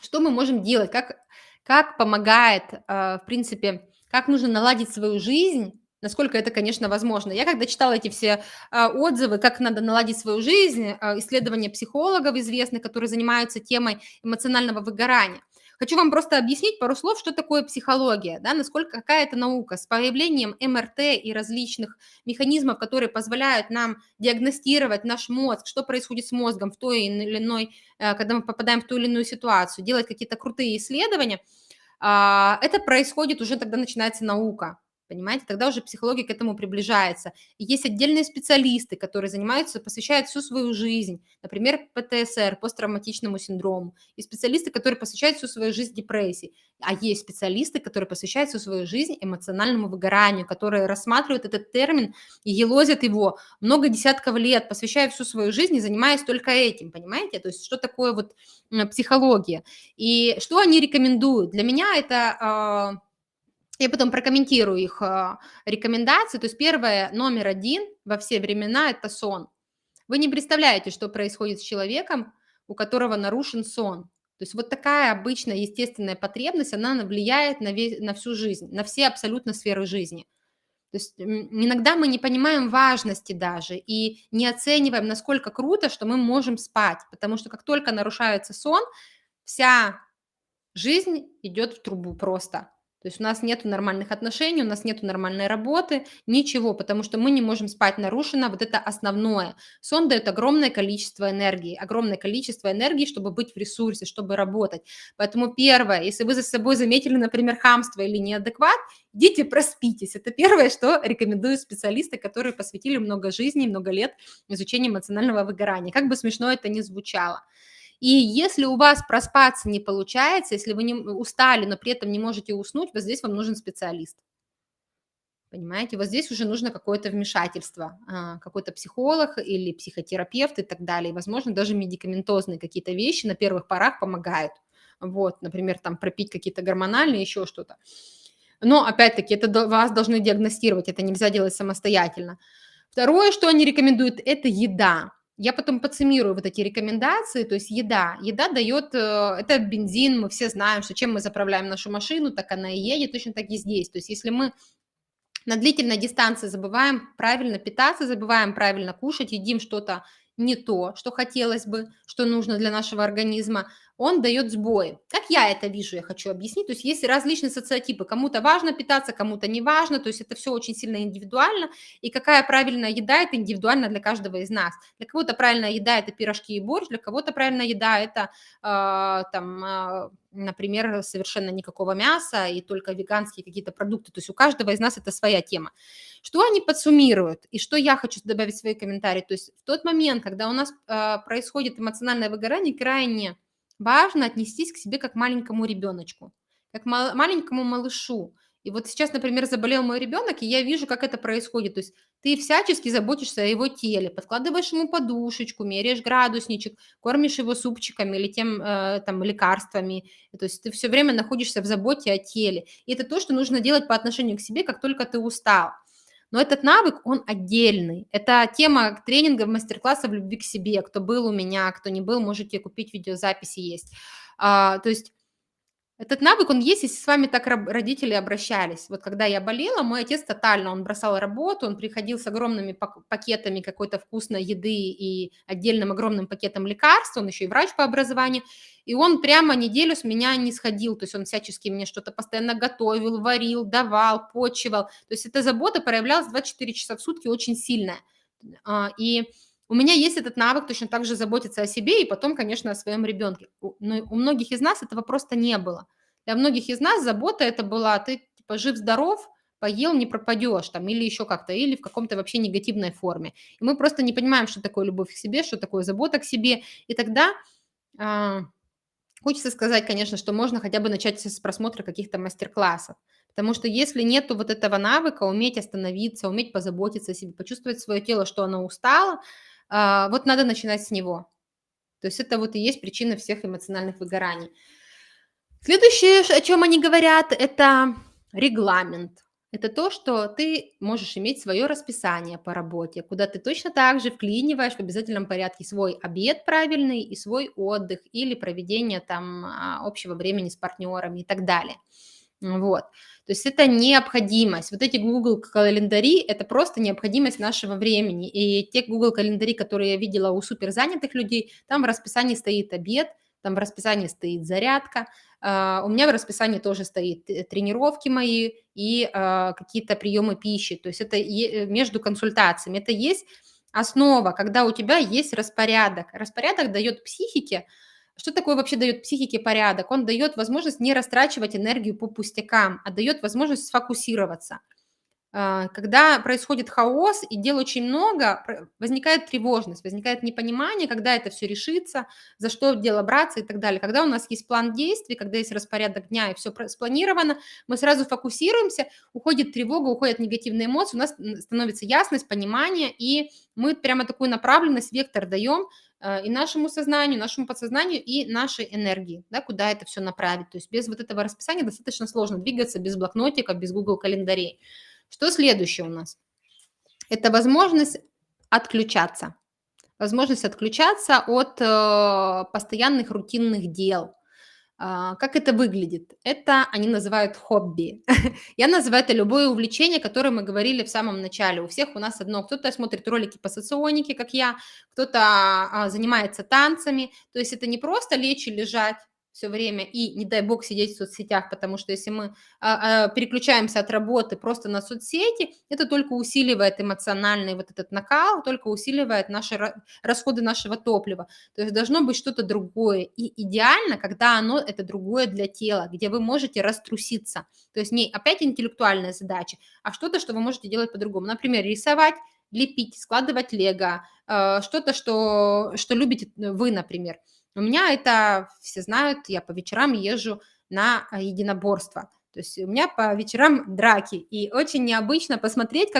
Speaker 1: Что мы можем делать? Как помогает, в принципе, как нужно наладить свою жизнь, насколько это, конечно, возможно. Я когда читала эти все отзывы, как надо наладить свою жизнь, исследования психологов известных, которые занимаются темой эмоционального выгорания, хочу вам просто объяснить пару слов, что такое психология, да, насколько какая это наука. С появлением МРТ и различных механизмов, которые позволяют нам диагностировать наш мозг, что происходит с мозгом в той или иной, когда мы попадаем в ту или иную ситуацию, делать какие-то крутые исследования, это происходит уже, тогда начинается наука. Понимаете, тогда уже психология к этому приближается. И есть отдельные специалисты, которые занимаются, посвящают всю свою жизнь, например, ПТСР, посттравматичному синдрому. И специалисты, которые посвящают всю свою жизнь депрессии. А есть специалисты, которые посвящают всю свою жизнь эмоциональному выгоранию, которые рассматривают этот термин и елозят его много десятков лет, посвящая всю свою жизнь и занимаясь только этим, понимаете? То есть что такое вот психология? И что они рекомендуют? Для меня это я потом прокомментирую их рекомендации. То есть первое, номер один во все времена – это сон. Вы не представляете, что происходит с человеком, у которого нарушен сон. То есть вот такая обычная естественная потребность, она влияет на всю жизнь, на все абсолютно сферы жизни. То есть иногда мы не понимаем важности даже и не оцениваем, насколько круто, что мы можем спать, потому что как только нарушается сон, вся жизнь идет в трубу просто. То есть у нас нет нормальных отношений, у нас нет нормальной работы, ничего, потому что мы не можем спать, нарушено вот это основное. Сон дает огромное количество энергии, чтобы быть в ресурсе, чтобы работать. Поэтому первое, если вы за собой заметили, например, хамство или неадекват, идите проспитесь. Это первое, что рекомендуют специалисты, которые посвятили много жизни, много лет изучению эмоционального выгорания. Как бы смешно это ни звучало. И если у вас проспаться не получается, если вы не устали, но при этом не можете уснуть, вот здесь вам нужен специалист. Понимаете, вот здесь уже нужно какое-то вмешательство, какой-то психолог или психотерапевт и так далее. И, возможно, даже медикаментозные какие-то вещи на первых порах помогают. Вот, например, там пропить какие-то гормональные, еще что-то. Но опять-таки это вас должны диагностировать, это нельзя делать самостоятельно. Второе, что они рекомендуют, это еда. Я потом подсуммирую вот эти рекомендации, то есть еда. Еда дает, это бензин, мы все знаем, что чем мы заправляем нашу машину, так она и едет, точно так и здесь. То есть если мы на длительной дистанции забываем правильно питаться, забываем правильно кушать, едим что-то не то, что хотелось бы, что нужно для нашего организма, он дает сбой. Как я это вижу, я хочу объяснить. То есть есть различные социотипы. Кому-то важно питаться, кому-то не важно. То есть это все очень сильно индивидуально. И какая правильная еда, это индивидуально для каждого из нас. Для кого-то правильная еда – это пирожки и борщ, для кого-то правильная еда – это например, совершенно никакого мяса и только веганские какие-то продукты. То есть у каждого из нас это своя тема. Что они подсуммируют и что я хочу добавить в свои комментарии? То есть в тот момент, когда у нас происходит эмоциональное выгорание, крайне важно отнестись к себе как к маленькому ребеночку, как маленькому малышу. И вот сейчас, например, заболел мой ребенок, и я вижу, как это происходит. То есть ты всячески заботишься о его теле, подкладываешь ему подушечку, меряешь градусничек, кормишь его супчиками или тем там лекарствами. То есть ты все время находишься в заботе о теле. И это то, что нужно делать по отношению к себе, как только ты устал. Но этот навык, он отдельный. Это тема тренингов, мастер-классов любви к себе. Кто был у меня, кто не был, можете купить, видеозаписи есть. То есть этот навык, он есть, если с вами так родители обращались. Вот когда я болела, мой отец тотально, он бросал работу, он приходил с огромными пакетами какой-то вкусной еды и отдельным огромным пакетом лекарств, он еще и врач по образованию, и он прямо неделю с меня не сходил, то есть он всячески мне что-то постоянно готовил, варил, давал, почивал. То есть эта забота проявлялась 24 часа в сутки очень сильная. И у меня есть этот навык точно так же заботиться о себе и потом, конечно, о своем ребенке. Но у многих из нас этого просто не было. Для многих из нас забота это была: ты типа жив-здоров, поел, не пропадешь там, или еще как-то, или в каком-то вообще негативной форме. И мы просто не понимаем, что такое любовь к себе, что такое забота к себе. И тогда а, хочется сказать, конечно, что можно хотя бы начать с просмотра каких-то мастер-классов. Потому что если нету вот этого навыка, уметь остановиться, уметь позаботиться о себе, почувствовать свое тело, что оно устало, вот надо начинать с него. То есть это вот и есть причина всех эмоциональных выгораний. Следующее, о чем они говорят, это регламент. Это то, что ты можешь иметь свое расписание по работе, куда ты точно так же вклиниваешь в обязательном порядке свой обед правильный и свой отдых или проведение там общего времени с партнерами и так далее. Вот. То есть это необходимость. Вот эти Google календари – это просто необходимость нашего времени. И те Google календари, которые я видела у суперзанятых людей, там в расписании стоит обед, там в расписании стоит зарядка. У меня в расписании тоже стоит тренировки мои и какие-то приемы пищи. То есть это между консультациями. Это есть основа, когда у тебя есть распорядок. Распорядок дает психике. Что такое вообще дает психике порядок? Он дает возможность не растрачивать энергию по пустякам, а дает возможность сфокусироваться. Когда происходит хаос и дел очень много, возникает тревожность, возникает непонимание, когда это все решится, за что дело браться и так далее. Когда у нас есть план действий, когда есть распорядок дня и все спланировано, мы сразу фокусируемся, уходит тревога, уходят негативные эмоции, у нас становится ясность, понимание, и мы прямо такую направленность, вектор даем и нашему сознанию, нашему подсознанию, и нашей энергии, да, куда это все направить. То есть без вот этого расписания достаточно сложно двигаться, без блокнотиков, без Google календарей. Что следующее у нас? Это возможность отключаться. Возможность отключаться от постоянных рутинных дел. Как это выглядит? Это они называют хобби. Я называю это любое увлечение, которое мы говорили в самом начале. У всех у нас одно. Кто-то смотрит ролики по соционике, как я, кто-то занимается танцами. То есть это не просто лечь и лежать все время и, не дай бог, сидеть в соцсетях, потому что если мы переключаемся от работы просто на соцсети, это только усиливает эмоциональный вот этот накал, только усиливает наши расходы нашего топлива. То есть должно быть что-то другое. И идеально, когда оно это другое для тела, где вы можете раструситься. То есть не опять интеллектуальная задача, а что-то, что вы можете делать по-другому. Например, рисовать, лепить, складывать лего, что-то, что любите вы, например. У меня это все знают, я по вечерам езжу на единоборство. То есть у меня по вечерам драки. И очень необычно посмотреть,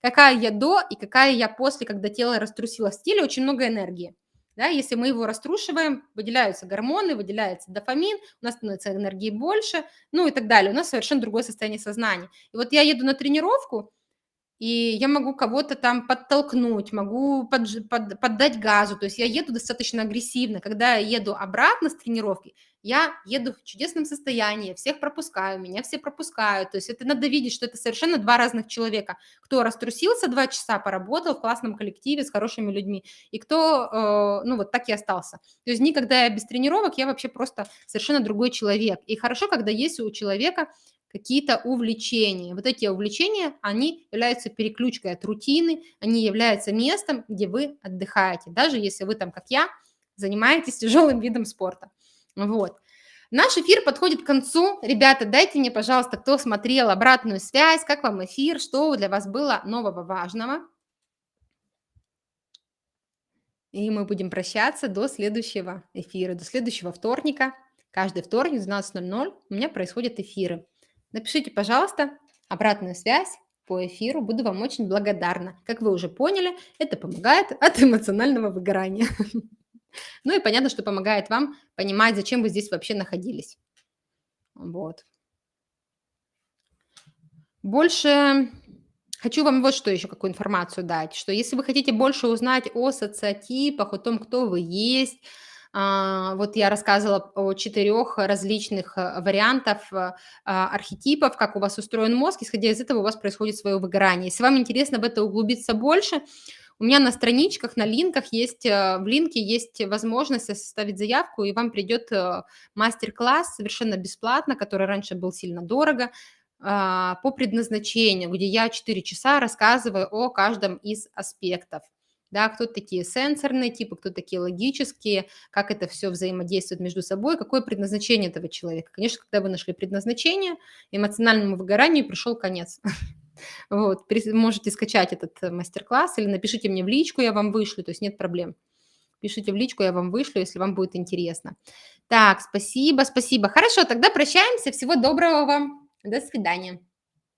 Speaker 1: какая я до и какая я после, когда тело раструсилось. В теле очень много энергии. Да, если мы его раструшиваем, выделяются гормоны, выделяется дофамин, у нас становится энергии больше, ну и так далее. У нас совершенно другое состояние сознания. И вот я еду на тренировку, и я могу кого-то там подтолкнуть, могу поддать газу. То есть я еду достаточно агрессивно. Когда я еду обратно с тренировки, я еду в чудесном состоянии, всех пропускаю, меня все пропускают. То есть это надо видеть, что это совершенно два разных человека. Кто раструсился 2 часа, поработал в классном коллективе с хорошими людьми, и кто, ну, вот так и остался. То есть никогда я без тренировок, я вообще просто совершенно другой человек. И хорошо, когда есть у человека какие-то увлечения. Вот эти увлечения, они являются переключкой от рутины, они являются местом, где вы отдыхаете, даже если вы там, как я, занимаетесь тяжелым видом спорта. Вот. Наш эфир подходит к концу. Ребята, дайте мне, пожалуйста, кто смотрел, обратную связь, как вам эфир, что для вас было нового, важного. И мы будем прощаться до следующего эфира, до следующего вторника. Каждый вторник в 12:00 у меня происходят эфиры. Напишите, пожалуйста, обратную связь по эфиру. Буду вам очень благодарна. Как вы уже поняли, это помогает от эмоционального выгорания. Ну и понятно, что помогает вам понимать, зачем вы здесь вообще находились. Вот. Больше хочу вам вот что еще, какую информацию дать, что если вы хотите больше узнать о социотипах, о том, кто вы есть, вот я рассказывала о 4 различных вариантов архетипов, как у вас устроен мозг, исходя из этого у вас происходит свое выгорание. Если вам интересно в это углубиться больше, у меня на страничках, на линках есть, в линке есть возможность составить заявку, и вам придет мастер-класс совершенно бесплатно, который раньше был сильно дорого, по предназначению, где я 4 часа рассказываю о каждом из аспектов. Да, кто такие сенсорные типы, кто такие логические, как это все взаимодействует между собой, какое предназначение этого человека. Конечно, когда вы нашли предназначение, эмоциональному выгоранию пришел конец. Вот, можете скачать этот мастер-класс или напишите мне в личку, я вам вышлю, то есть нет проблем. Пишите в личку, я вам вышлю, если вам будет интересно. Так, спасибо, спасибо. Хорошо, тогда прощаемся. Всего доброго вам. До свидания.